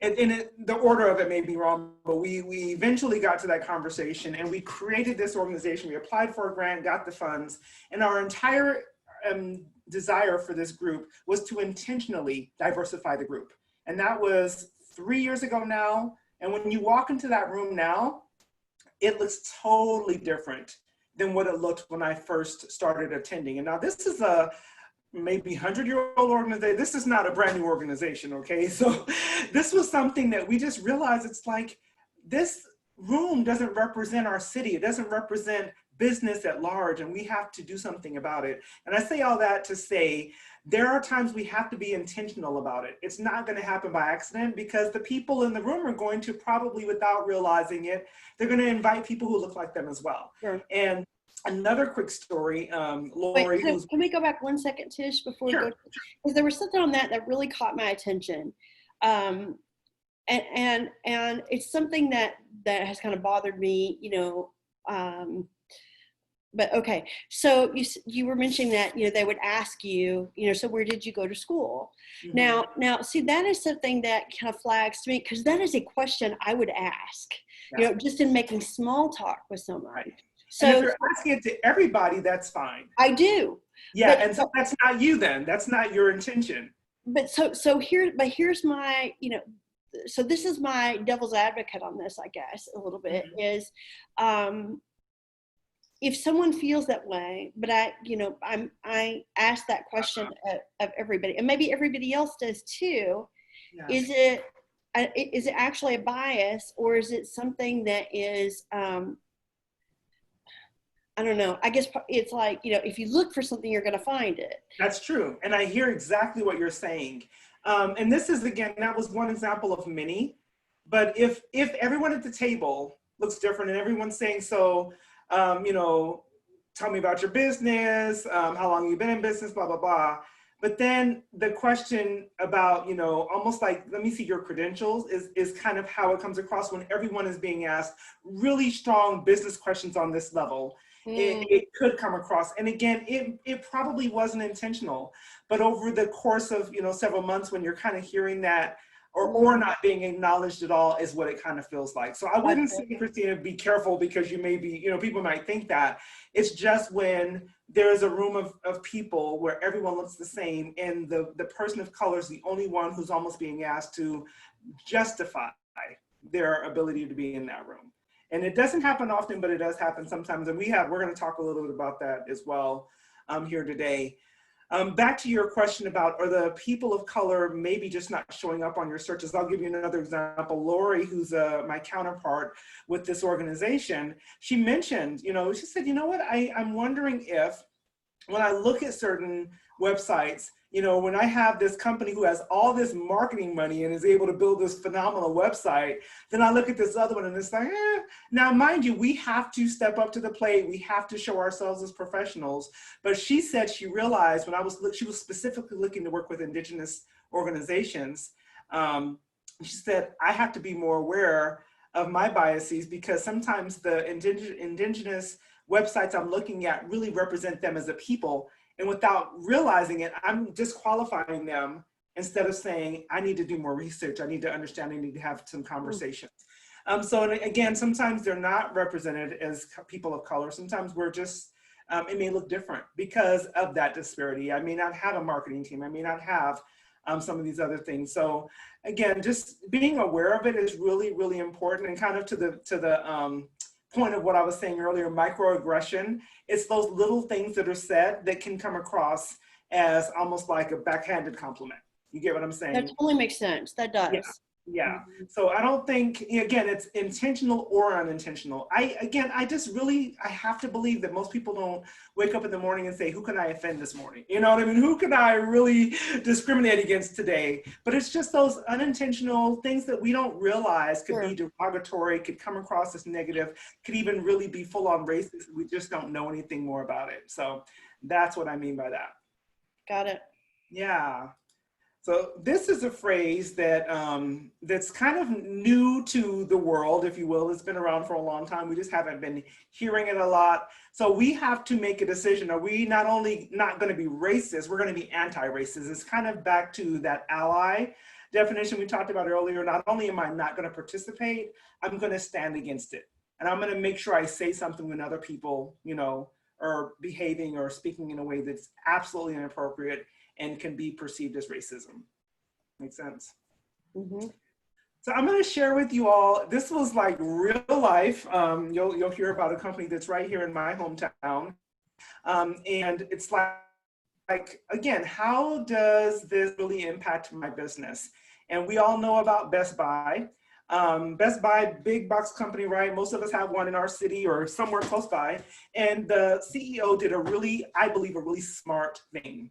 the order of it may be wrong, but we eventually got to that conversation and we created this organization. We applied for a grant, got the funds, and our entire desire for this group was to intentionally diversify the group. And that was 3 years ago now. And when you walk into that room now, it looks totally different than what it looked when I first started attending. And now this is a maybe 100-year-old organization. This is not a brand new organization, okay? So this was something that we just realized, it's like, this room doesn't represent our city. It doesn't represent business at large, and we have to do something about it. And I say all that to say, there are times we have to be intentional about it. It's not going to happen by accident, because the people in the room are going to probably, without realizing it, they're going to invite people who look like them as well. Sure. And another quick story, Lori. Wait, can we go back 1 second, Tish, before we go? Because there was something on that really caught my attention. And it's something that has kind of bothered me, but okay. So you were mentioning that, they would ask you, so where did you go to school? Mm-hmm. Now, see, that is something that kind of flags to me, because that is a question I would ask, just in making small talk with someone. Right. So and if you're asking it to everybody, that's fine. I do. Yeah, and so that's not you then. That's not your intention. But here's my, so this is my devil's advocate on this, I guess, a little bit, mm-hmm. is if someone feels that way, but I ask that question of everybody, and maybe everybody else does too. Yeah. Is it actually a bias, or is it something that is, I don't know. I guess it's like, if you look for something, you're going to find it. That's true. And I hear exactly what you're saying. And this is, again, that was one example of many. But if everyone at the table looks different and everyone's saying, so, tell me about your business, how long you've been in business, blah, blah, blah. But then the question about, you know, almost like, let me see your credentials is kind of how it comes across when everyone is being asked really strong business questions on this level. It could come across. And again, it probably wasn't intentional, but over the course of, you know, several months when you're kind of hearing that or not being acknowledged at all is what it kind of feels like. So I wouldn't say, Christina, be careful because you may be, you know, people might think that. It's just when there is a room of people where everyone looks the same and the person of color is the only one who's almost being asked to justify their ability to be in that room. And it doesn't happen often, but it does happen sometimes. And we're going to talk a little bit about that as well here today. Back to your question about, are the people of color maybe just not showing up on your searches? I'll give you another example. Lori, who's my counterpart with this organization, she mentioned, you know, she said, you know what, I'm wondering if when I look at certain websites, you know, when I have this company who has all this marketing money and is able to build this phenomenal website, then I look at this other one and it's like, Now, mind you, we have to step up to the plate. We have to show ourselves as professionals. But she said she realized when she was specifically looking to work with Indigenous organizations. She said, I have to be more aware of my biases because sometimes the Indigenous websites I'm looking at really represent them as a people. And without realizing it, I'm disqualifying them instead of saying, I need to do more research. I need to understand, I need to have some conversations. So again, sometimes they're not represented as people of color. Sometimes we're just, it may look different because of that disparity. I may not have a marketing team. I may not have some of these other things. So again, just being aware of it is really, really important. And kind of to the point of what I was saying earlier, microaggression, it's those little things that are said that can come across as almost like a backhanded compliment. You get what I'm saying? That totally makes sense. That does. Yeah. So I don't think, again, it's intentional or unintentional. I have to believe that most people don't wake up in the morning and say, who can I offend this morning? You know what I mean? Who can I really discriminate against today? But it's just those unintentional things that we don't realize could be derogatory, could come across as negative, could even really be full on racist. We just don't know anything more about it. So that's what I mean by that. Got it. Yeah. So this is a phrase that that's kind of new to the world, if you will. It's been around for a long time. We just haven't been hearing it a lot. So we have to make a decision. Are we not only not going to be racist, we're going to be anti-racist? It's kind of back to that ally definition we talked about earlier. Not only am I not going to participate, I'm going to stand against it. And I'm going to make sure I say something when other people, you know, are behaving or speaking in a way that's absolutely inappropriate and can be perceived as racism. Make sense? Mm-hmm. So I'm going to share with you all, this was like real life. You'll hear about a company that's right here in my hometown. And it's like, again, how does this really impact my business? And we all know about Best Buy. Best Buy, big box company, right? Most of us have one in our city or somewhere close by. And the CEO did I believe, a really smart thing.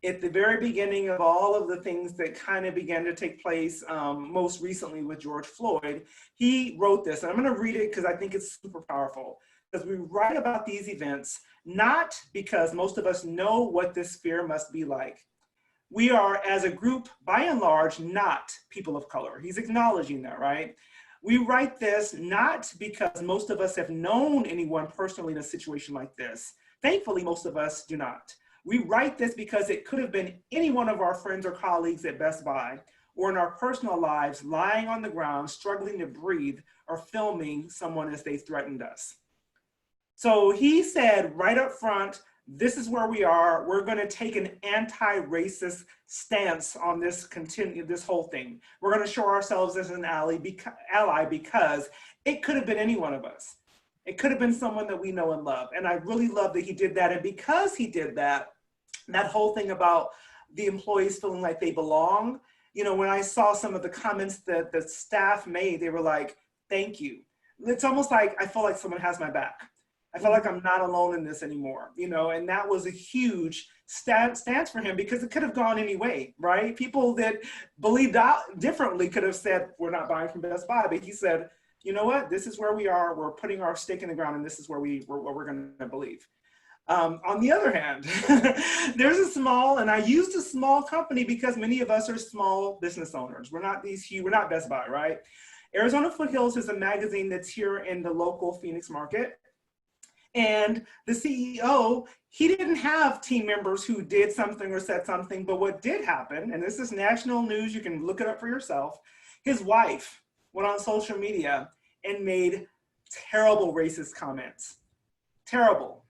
At the very beginning of all of the things that kind of began to take place most recently with George Floyd, he wrote this, and I'm going to read it because I think it's super powerful. Because we write about these events, not because most of us know what this fear must be like. We are, as a group, by and large, not people of color. He's acknowledging that, right? We write this not because most of us have known anyone personally in a situation like this. Thankfully, most of us do not. We write this because it could have been any one of our friends or colleagues at Best Buy or in our personal lives lying on the ground, struggling to breathe or filming someone as they threatened us. So he said right up front, this is where we are. We're going to take an anti-racist stance on this whole thing. We're going to show ourselves as an ally because it could have been any one of us. It could have been someone that we know and love. And I really love that he did that. And because he did that, that whole thing about the employees feeling like they belong, you know, when I saw some of the comments that the staff made, they were like, thank you. It's almost like I feel like someone has my back. I feel like I'm not alone in this anymore, you know, and that was a huge stance for him because it could have gone any way, right? People that believed out differently could have said, we're not buying from Best Buy, but he said, you know what, this is where we are. We're putting our stake in the ground and this is where we're going to believe. On the other hand, there's a small, and I used a small company because many of us are small business owners. We're not these huge, we're not Best Buy, right? Arizona Foothills is a magazine that's here in the local Phoenix market. And the CEO, he didn't have team members who did something or said something, but what did happen, and this is national news, you can look it up for yourself, his wife went on social media and made terrible racist comments. Terrible.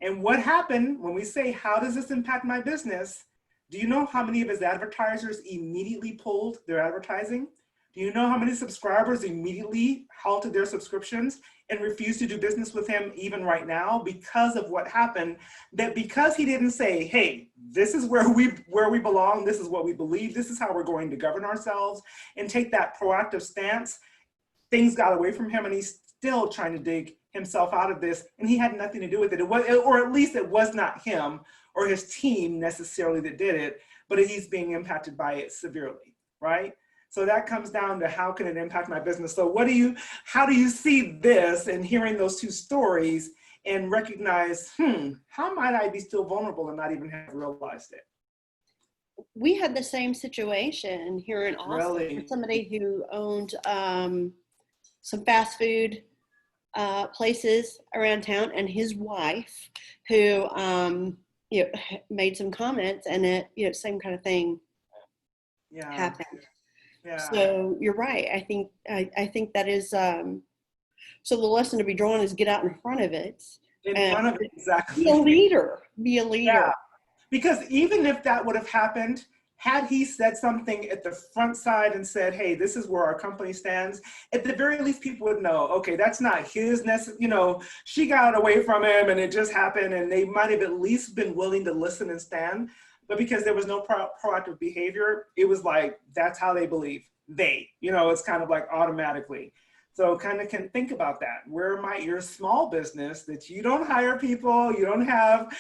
And what happened when we say, how does this impact my business? Do you know how many of his advertisers immediately pulled their advertising? Do you know how many subscribers immediately halted their subscriptions and refused to do business with him even right now because of what happened? That because he didn't say, hey, this is where we belong, this is what we believe, this is how we're going to govern ourselves, and take that proactive stance, things got away from him, and he's still trying to dig himself out of this, and he had nothing to do with it. Or at least it was not him or his team necessarily that did it, but he's being impacted by it severely, right? So that comes down to how can it impact my business? So how do you see this and hearing those two stories and recognize, how might I be still vulnerable and not even have realized it? We had the same situation here in Austin. Really? Somebody who owned some fast food places around town, and his wife who made some comments, and it same kind of thing happened. Yeah. So you're right. I think that is so the lesson to be drawn is get out in front of it. Exactly. Be a leader. Be a leader. Yeah. Because even if that would have happened, had he said something at the front side and said, hey, this is where our company stands, at the very least people would know, okay, that's not his she got away from him and it just happened, and they might have at least been willing to listen and stand. But because there was no proactive behavior, it was like, that's how they believe. It's kind of like automatically. So kind of can think about that. Where might your small business that you don't hire people, you don't have,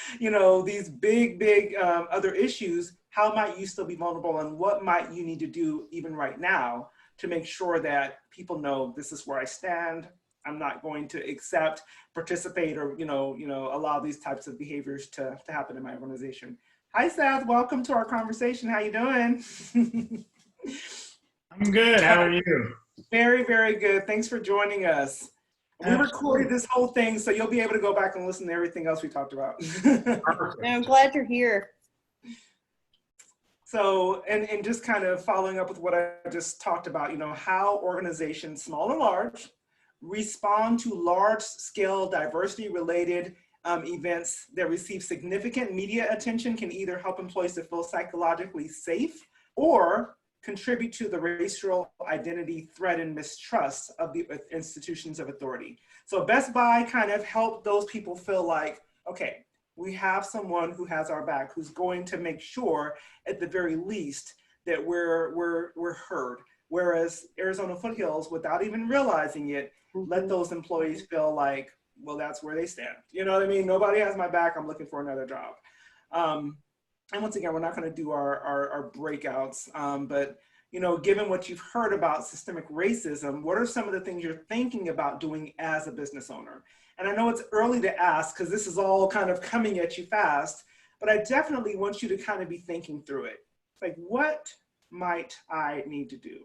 these big other issues, how might you still be vulnerable, and what might you need to do even right now to make sure that people know this is where I stand. I'm not going to accept, participate, or, allow these types of behaviors to happen in my organization. Hi, Seth. Welcome to our conversation. How you doing? I'm good. How are you? Very, very good. Thanks for joining us. We recorded this whole thing, so you'll be able to go back and listen to everything else we talked about. I'm glad you're here. So, and just kind of following up with what I just talked about, how organizations, small and large, respond to large-scale diversity-related events that receive significant media attention can either help employees to feel psychologically safe or contribute to the racial identity threat and mistrust of the institutions of authority. So Best Buy kind of helped those people feel like, okay, we have someone who has our back, who's going to make sure at the very least that we're heard. Whereas Arizona Foothills, without even realizing it, let those employees feel like, well, that's where they stand. You know what I mean? Nobody has my back. I'm looking for another job. And once again, we're not going to do our breakouts, but given what you've heard about systemic racism, what are some of the things you're thinking about doing as a business owner? And I know it's early to ask because this is all kind of coming at you fast, but I definitely want you to kind of be thinking through it. Like, what might I need to do?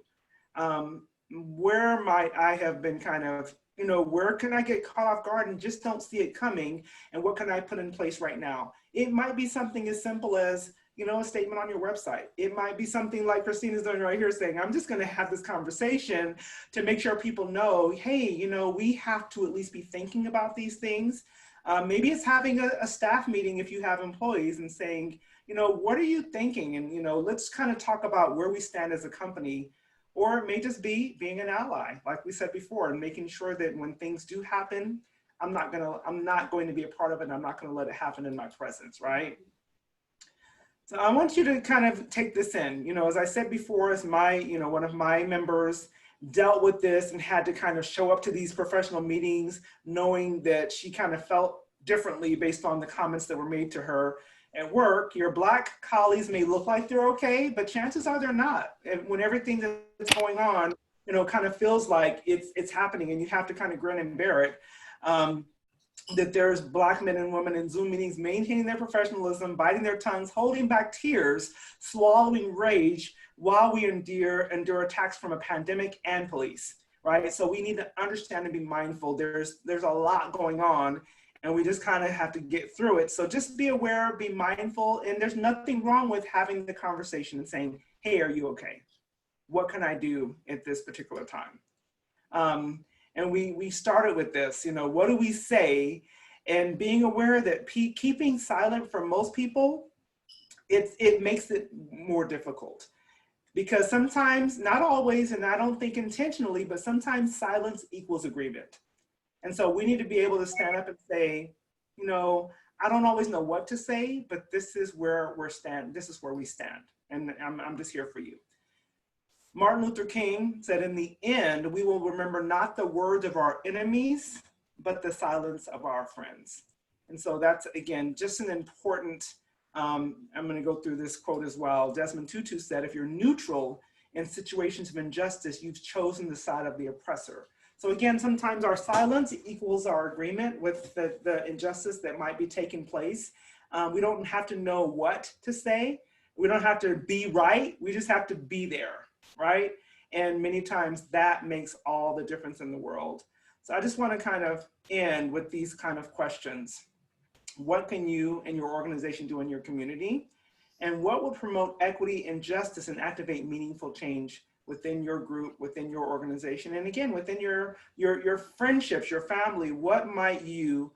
Where might I have been kind of, where can I get caught off guard and just don't see it coming? And what can I put in place right now? It might be something as simple as, a statement on your website. It might be something like Christina's doing right here saying, I'm just going to have this conversation to make sure people know, hey, we have to at least be thinking about these things. Maybe it's having a staff meeting if you have employees and saying, what are you thinking? And, let's kind of talk about where we stand as a company. Or it may just be being an ally, like we said before, and making sure that when things do happen, I'm not going to be a part of it, and I'm not going to let it happen in my presence, right? So I want you to kind of take this in. As I said before, as one of my members dealt with this and had to kind of show up to these professional meetings, knowing that she kind of felt differently based on the comments that were made to her at work. Your Black colleagues may look like they're okay, but chances are they're not. And when everything that's going on, kind of feels like it's happening, and you have to kind of grin and bear it. that there's Black men and women in Zoom meetings maintaining their professionalism, biting their tongues, holding back tears, swallowing rage while we endure attacks from a pandemic and police, right? So we need to understand and be mindful. There's a lot going on, and we just kind of have to get through it. So just be aware, be mindful, and there's nothing wrong with having the conversation and saying, hey, are you okay? What can I do at this particular time? And we started with this, what do we say? And being aware that keeping silent for most people, it makes it more difficult. Because sometimes, not always, and I don't think intentionally, but sometimes silence equals agreement. And so we need to be able to stand up and say, I don't always know what to say, but this is where this is where we stand. And I'm just here for you. Martin Luther King said, in the end, we will remember not the words of our enemies, but the silence of our friends. And so that's, again, just an important, I'm going to go through this quote as well. Desmond Tutu said, if you're neutral in situations of injustice, you've chosen the side of the oppressor. So again, sometimes our silence equals our agreement with the injustice that might be taking place. We don't have to know what to say. We don't have to be right. We just have to be there. Right? And many times that makes all the difference in the world. So I just want to kind of end with these kind of questions. What can you and your organization do in your community? And what will promote equity and justice and activate meaningful change within your group, within your organization? And again, within your friendships, your family, what might you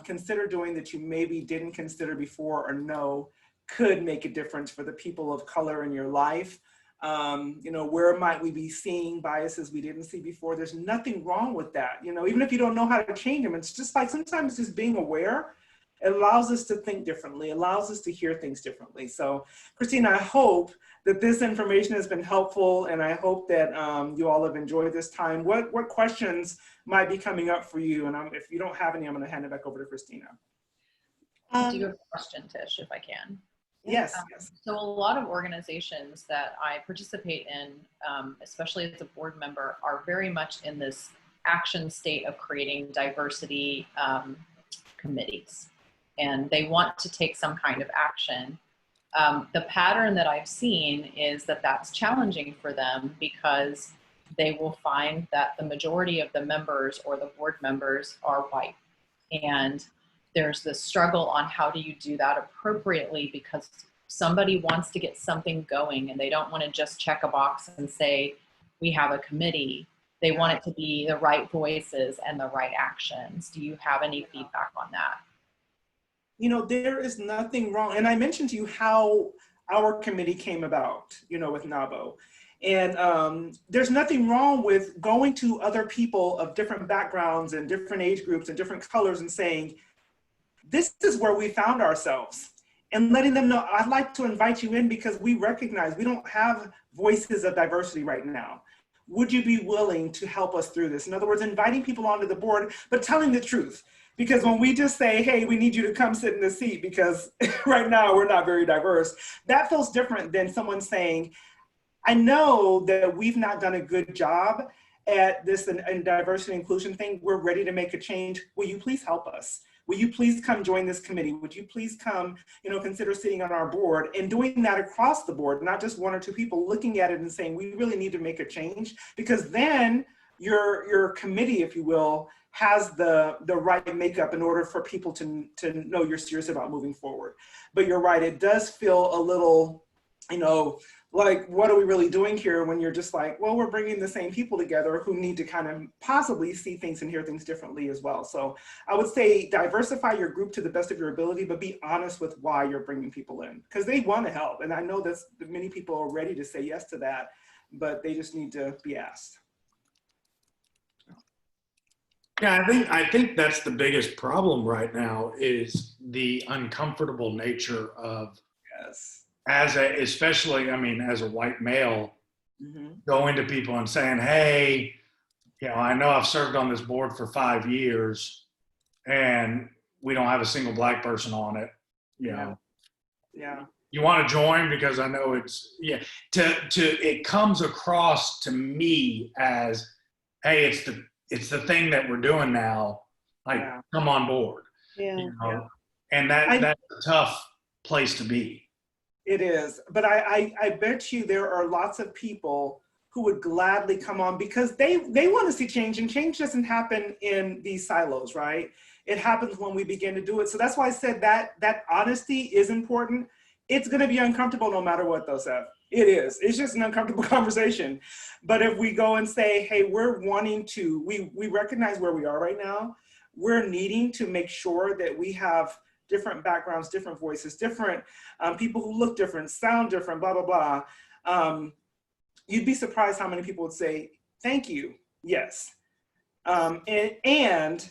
consider doing that you maybe didn't consider before or know could make a difference for the people of color in your life? Where might we be seeing biases we didn't see before? There's nothing wrong with that. Even if you don't know how to change them, it's just like sometimes just being aware, it allows us to think differently, allows us to hear things differently. So Christina, I hope that this information has been helpful, and I hope that you all have enjoyed this time. What questions might be coming up for you? And if you don't have any, I'm going to hand it back over to Christina. I do have a question, Tish, if I can. Yes. So a lot of organizations that I participate in, especially as a board member, are very much in this action state of creating diversity committees. And they want to take some kind of action. The pattern that I've seen is that that's challenging for them because they will find that the majority of the members or the board members are white. And there's this struggle on how do you do that appropriately, because somebody wants to get something going and they don't want to just check a box and say, we have a committee. They want it to be the right voices and the right actions. Do you have any feedback on that? There is nothing wrong. And I mentioned to you how our committee came about, with NABO. And there's nothing wrong with going to other people of different backgrounds and different age groups and different colors and saying, this is where we found ourselves, and letting them know, I'd like to invite you in because we recognize we don't have voices of diversity right now. Would you be willing to help us through this? In other words, inviting people onto the board, but telling the truth. Because when we just say, hey, we need you to come sit in the seat because right now we're not very diverse, that feels different than someone saying, I know that we've not done a good job at this and diversity and inclusion thing. We're ready to make a change. Will you please help us? Will you please come join this committee? Would you please come, consider sitting on our board, and doing that across the board, not just one or two people looking at it and saying, we really need to make a change, because then your committee, if you will, has the right makeup in order for people to know you're serious about moving forward. But you're right, it does feel a little, like, what are we really doing here when you're just like, well, we're bringing the same people together who need to kind of possibly see things and hear things differently as well. So I would say diversify your group to the best of your ability, but be honest with why you're bringing people in, because they want to help. And I know that many people are ready to say yes to that, but they just need to be asked. Yeah, I think that's the biggest problem right now is the uncomfortable nature of, Yes. especially, as a white male, going to people and saying, hey, I know I've served on this board for 5 years and we don't have a single black person on it. Yeah. You want to join because I know it comes across to me as, hey, it's the thing that we're doing now. like Yeah. come on board. Yeah. You know? And that's a tough place to be. It is, but I bet you there are lots of people who would gladly come on because they want to see change, and change doesn't happen in these silos, right? It happens when we begin to do it. So that's why I said that honesty is important. It's going to be uncomfortable no matter what, though, Seth. It is. It's just an uncomfortable conversation. But if we go and say, hey, we're wanting to, we recognize where we are right now. We're needing to make sure that we have different backgrounds, different voices, different people who look different, sound different, blah, blah, blah. You'd be surprised how many people would say, thank you, yes. And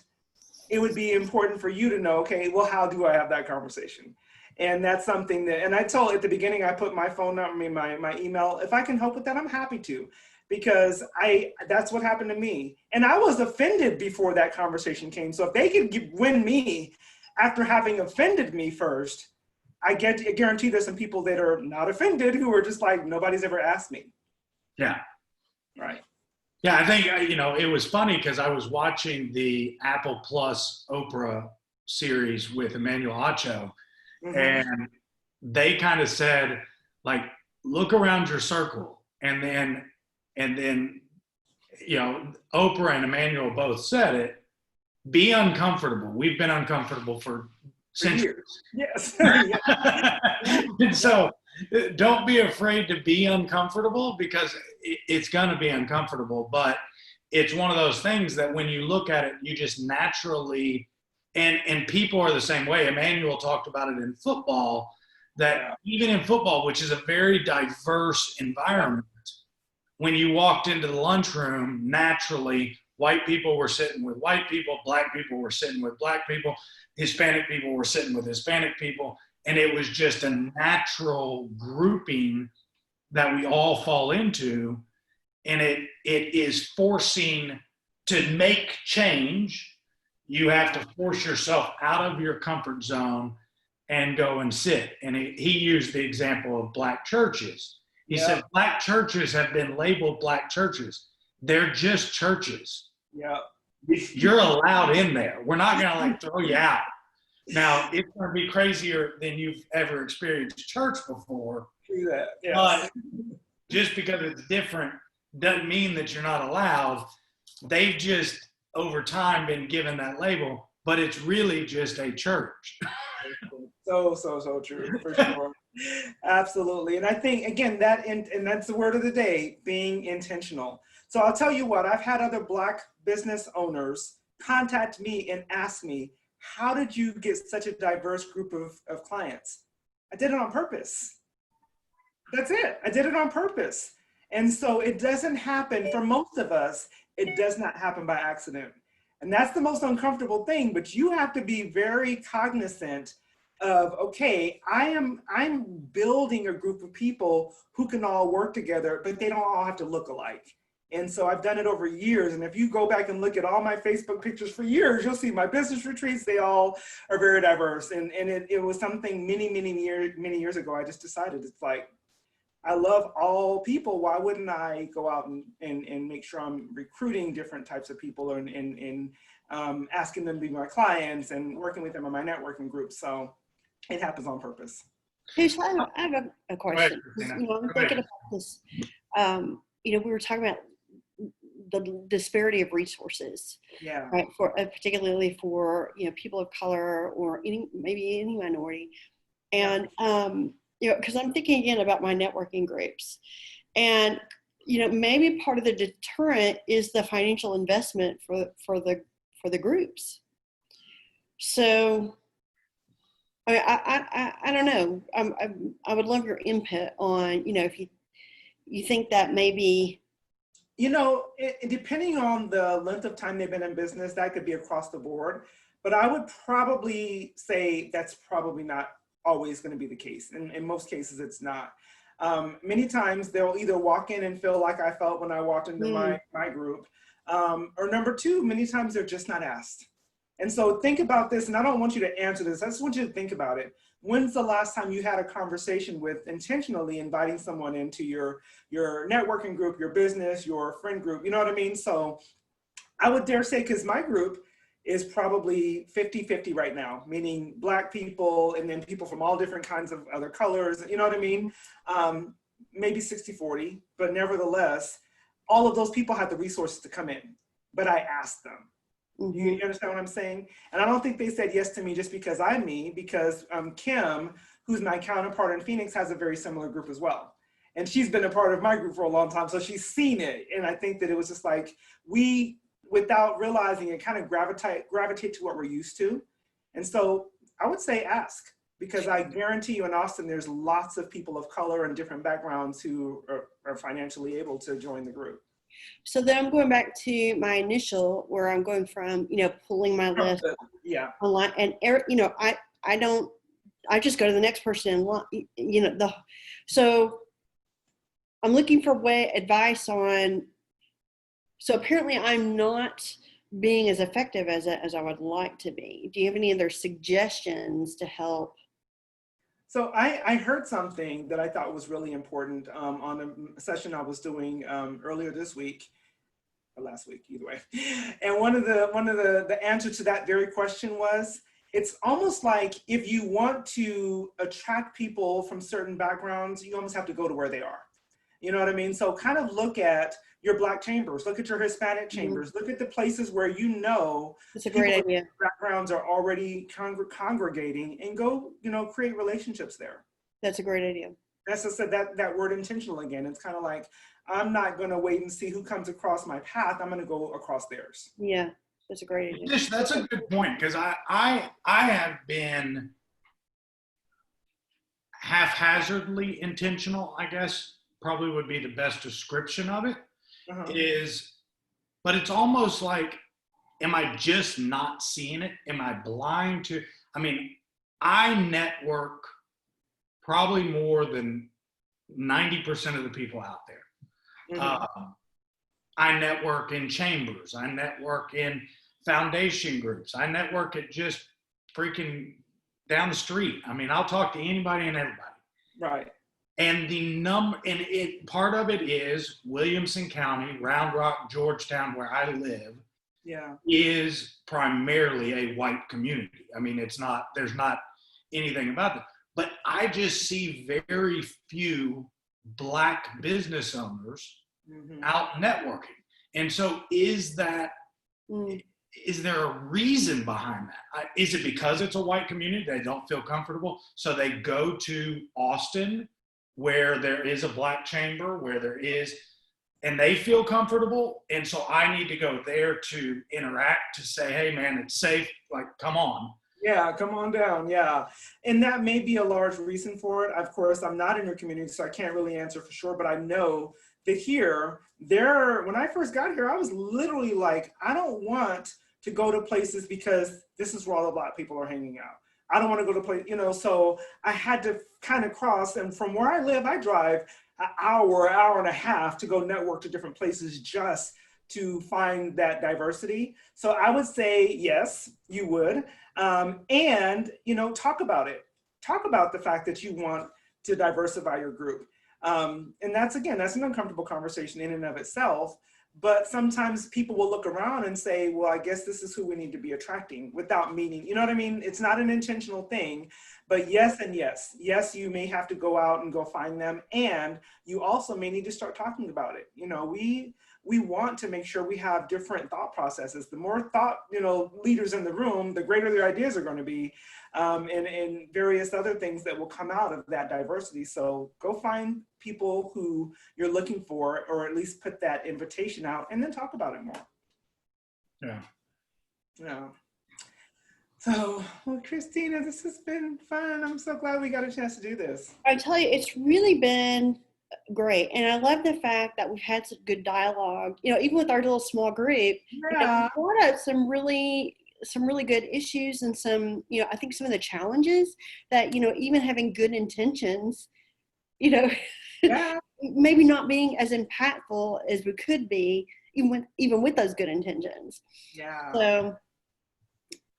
it would be important for you to know, okay, well, how do I have that conversation? And that's something that, and I told at the beginning, I put my phone number, my email, if I can help with that, I'm happy to, because that's what happened to me. And I was offended before that conversation came. So if they could win me after having offended me first, I guarantee there's some people that are not offended who are just like, nobody's ever asked me. Yeah. Right. Yeah, I think, it was funny because I was watching the Apple Plus Oprah series with Emmanuel Acho, Mm-hmm. and they kind of said, like, look around your circle. And then, Oprah and Emmanuel both said it, be uncomfortable. We've been uncomfortable for centuries. Yes. And so don't be afraid to be uncomfortable, because it's going to be uncomfortable, but it's one of those things that when you look at it, you just naturally, and people are the same way. Emmanuel talked about it in football, that even in football, which is a very diverse environment, when you walked into the lunchroom, naturally, white people were sitting with white people, black people were sitting with black people, Hispanic people were sitting with Hispanic people, and it was just a natural grouping that we all fall into, and it is forcing to make change. You have to force yourself out of your comfort zone and go and sit. And he used the example of black churches. He said, black churches have been labeled black churches. They're just churches. Yeah. You're allowed in there. We're not going to throw you out. Now, it's going to be crazier than you've ever experienced church before. True that. Yes. But just because it's different doesn't mean that you're not allowed. They've just, over time, been given that label, but it's really just a church. So true, for sure. Absolutely. And I think, again, and that's the word of the day, being intentional. So I'll tell you what, I've had other Black business owners contact me and ask me, how did you get such a diverse group of clients? I did it on purpose. That's it. I did it on purpose. And so it doesn't happen, for most of us, it does not happen by accident. And that's the most uncomfortable thing, but you have to be very cognizant of, okay, I'm building a group of people who can all work together, but they don't all have to look alike. And so I've done it over years. And if you go back and look at all my Facebook pictures for years, you'll see my business retreats, they all are very diverse. And it was something many years ago, I just decided, it's like, I love all people. Why wouldn't I go out and make sure I'm recruiting different types of people and asking them to be my clients and working with them in my networking group? So it happens on purpose. I have a question. I'm thinking about this. We were talking about the disparity of resources, right? For particularly for people of color or maybe any minority, and because I'm thinking again about my networking groups, and maybe part of the deterrent is the financial investment for the groups. So I don't know. I would love your input on if you think that maybe. Depending on the length of time they've been in business, that could be across the board. But I would probably say that's probably not always going to be the case. In most cases, it's not. Many times they'll either walk in and feel like I felt when I walked into my group. Or number two, many times they're just not asked. And so think about this, and I don't want you to answer this. I just want you to think about it. When's the last time you had a conversation with intentionally inviting someone into your networking group, your business, your friend group? You know what I mean? So I would dare say, because my group is probably 50-50 right now, meaning Black people and then people from all different kinds of other colors, you know what I mean? Maybe 60-40, but nevertheless, all of those people had the resources to come in, but I asked them. You understand what I'm saying? And I don't think they said yes to me just because I'm me, because Kim, who's my counterpart in Phoenix, has a very similar group as well. And she's been a part of my group for a long time, so she's seen it. And I think that it was just like, we, without realizing it, kind of gravitate to what we're used to. And so I would say ask, because I guarantee you in Austin, there's lots of people of color and different backgrounds who are financially able to join the group. So then I'm going back to my initial, where I'm going from, pulling my list online, and I just go to the next person in line, so I'm looking for advice on. So apparently I'm not being as effective as I would like to be. Do you have any other suggestions to help? So I heard something that I thought was really important on a session I was doing earlier this week, or last week, either way. And one of the answer to that very question was, it's almost like if you want to attract people from certain backgrounds, you almost have to go to where they are. You know what I mean? So kind of look at your Black chambers, look at your Hispanic chambers, look at the places where it's a great idea. Backgrounds are already congregating, and go, create relationships there. That's a great idea. That's, I said, that word intentional again. It's kind of like, I'm not going to wait and see who comes across my path. I'm going to go across theirs. Yeah, that's a great idea. That's a good point, because I have been haphazardly intentional, I guess probably would be the best description of it. But it's almost like, am I just not seeing it? Am I blind to? I network probably more than 90% of the people out there. I network in chambers. I network in foundation groups. I network at just freaking down the street. I'll talk to anybody and everybody. Right. And part of it is Williamson County, Round Rock, Georgetown, where I live, is primarily a white community. There's not anything about that. But I just see very few Black business owners out networking. And so is there a reason behind that? Is it because it's a white community, they don't feel comfortable, so they go to Austin, where there is a Black chamber, and they feel comfortable, and so I need to go there to interact, to say, hey man, it's safe, like, come on. Yeah, come on down, yeah. And that may be a large reason for it. Of course, I'm not in your community, so I can't really answer for sure, but I know that when I first got here, I was literally like, I don't want to go to places because this is where all the Black people are hanging out. I don't want to go to place, so I had to kind of cross. And from where I live, I drive an hour and a half to go network to different places just to find that diversity. So I would say, yes, you would. And, talk about it. Talk about the fact that you want to diversify your group. And that's an uncomfortable conversation in and of itself. But sometimes people will look around and say, well, I guess this is who we need to be attracting, without meaning, you know what I mean? It's not an intentional thing, but yes and yes. Yes, you may have to go out and go find them. And you also may need to start talking about it. We want to make sure we have different thought processes. The more thought, leaders in the room, the greater their ideas are going to be, and various other things that will come out of that diversity. So go find people who you're looking for, or at least put that invitation out, and then talk about it more. Yeah. So, well, Christina, this has been fun. I'm so glad we got a chance to do this. I tell you, it's really been great. And I love the fact that we've had such good dialogue, even with our little small group, we brought up some really good issues, and some, I think some of the challenges that, even having good intentions, maybe not being as impactful as we could be, even with those good intentions. Yeah. So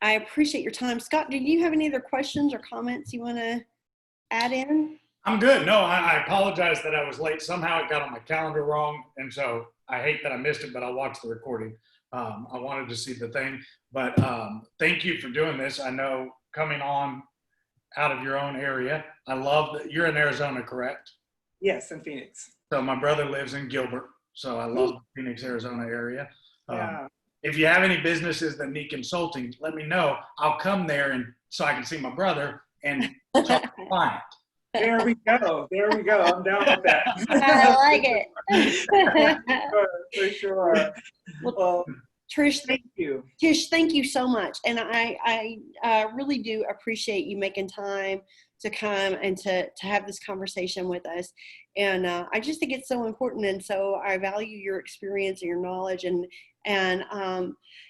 I appreciate your time. Scott, do you have any other questions or comments you want to add in? I'm good. No, I apologize that I was late. Somehow it got on my calendar wrong, and so I hate that I missed it, but I'll watch the recording. I wanted to see the thing, but thank you for doing this. I know coming on out of your own area, I love that you're in Arizona, correct? Yes, in Phoenix. So my brother lives in Gilbert, so I love the Phoenix, Arizona area. Yeah. If you have any businesses that need consulting, let me know. I'll come there and so I can see my brother and talk to the client. There we go. There we go. I'm down with that. I like it. For sure. Well, Trish, thank you. Tish, thank you so much. And I really do appreciate you making time to come and to have this conversation with us. And I just think it's so important. And so I value your experience and your knowledge. And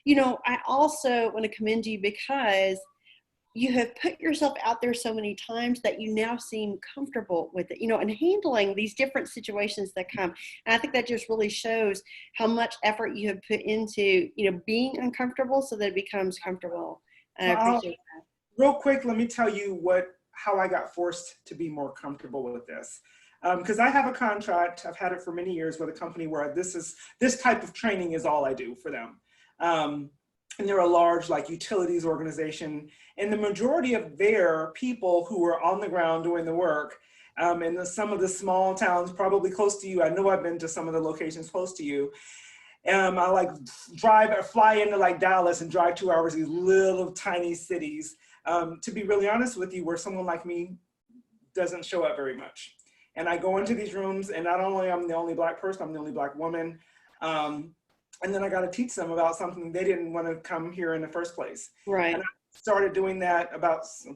you know, I also want to commend you because you have put yourself out there so many times that you now seem comfortable with it, you know, and handling these different situations that come. And I think that just really shows how much effort you have put into, you know, being uncomfortable so that it becomes comfortable. And I appreciate that. Real quick, let me tell you how I got forced to be more comfortable with this. Because I have a contract, I've had it for many years with a company where this type of training is all I do for them. And they're a large like utilities organization, and the majority of their people who are on the ground doing the work, in some of the small towns probably close to you, I know I've been to some of the locations close to you, I like drive or fly into like Dallas and drive 2 hours, these little tiny cities, to be really honest with you, where someone like me doesn't show up very much. And I go into these rooms, and not only I'm the only Black person, I'm the only Black woman. And then I got to teach them about something they didn't want to come here in the first place. Right. And I started doing that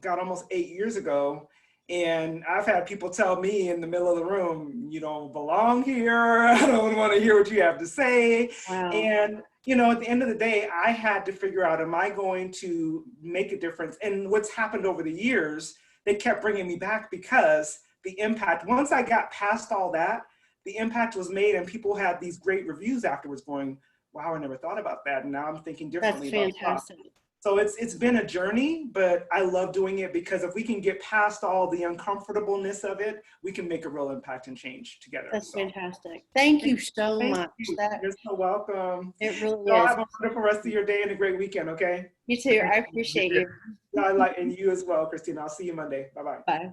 almost 8 years ago. And I've had people tell me in the middle of the room, you don't belong here. I don't want to hear what you have to say. Wow. And, you know, at the end of the day, I had to figure out, am I going to make a difference? And what's happened over the years, they kept bringing me back because the impact, once I got past all that, the impact was made and people had these great reviews afterwards going, wow, I never thought about that. And now I'm thinking differently. That's fantastic. So it's been a journey, but I love doing it because if we can get past all the uncomfortableness of it, we can make a real impact and change together. That's fantastic. Thank you so much. You're so welcome. It really So is. have a wonderful rest of your day and a great weekend, okay? You too. I appreciate you. And you as well, Christina. I'll see you Monday. Bye-bye. Bye.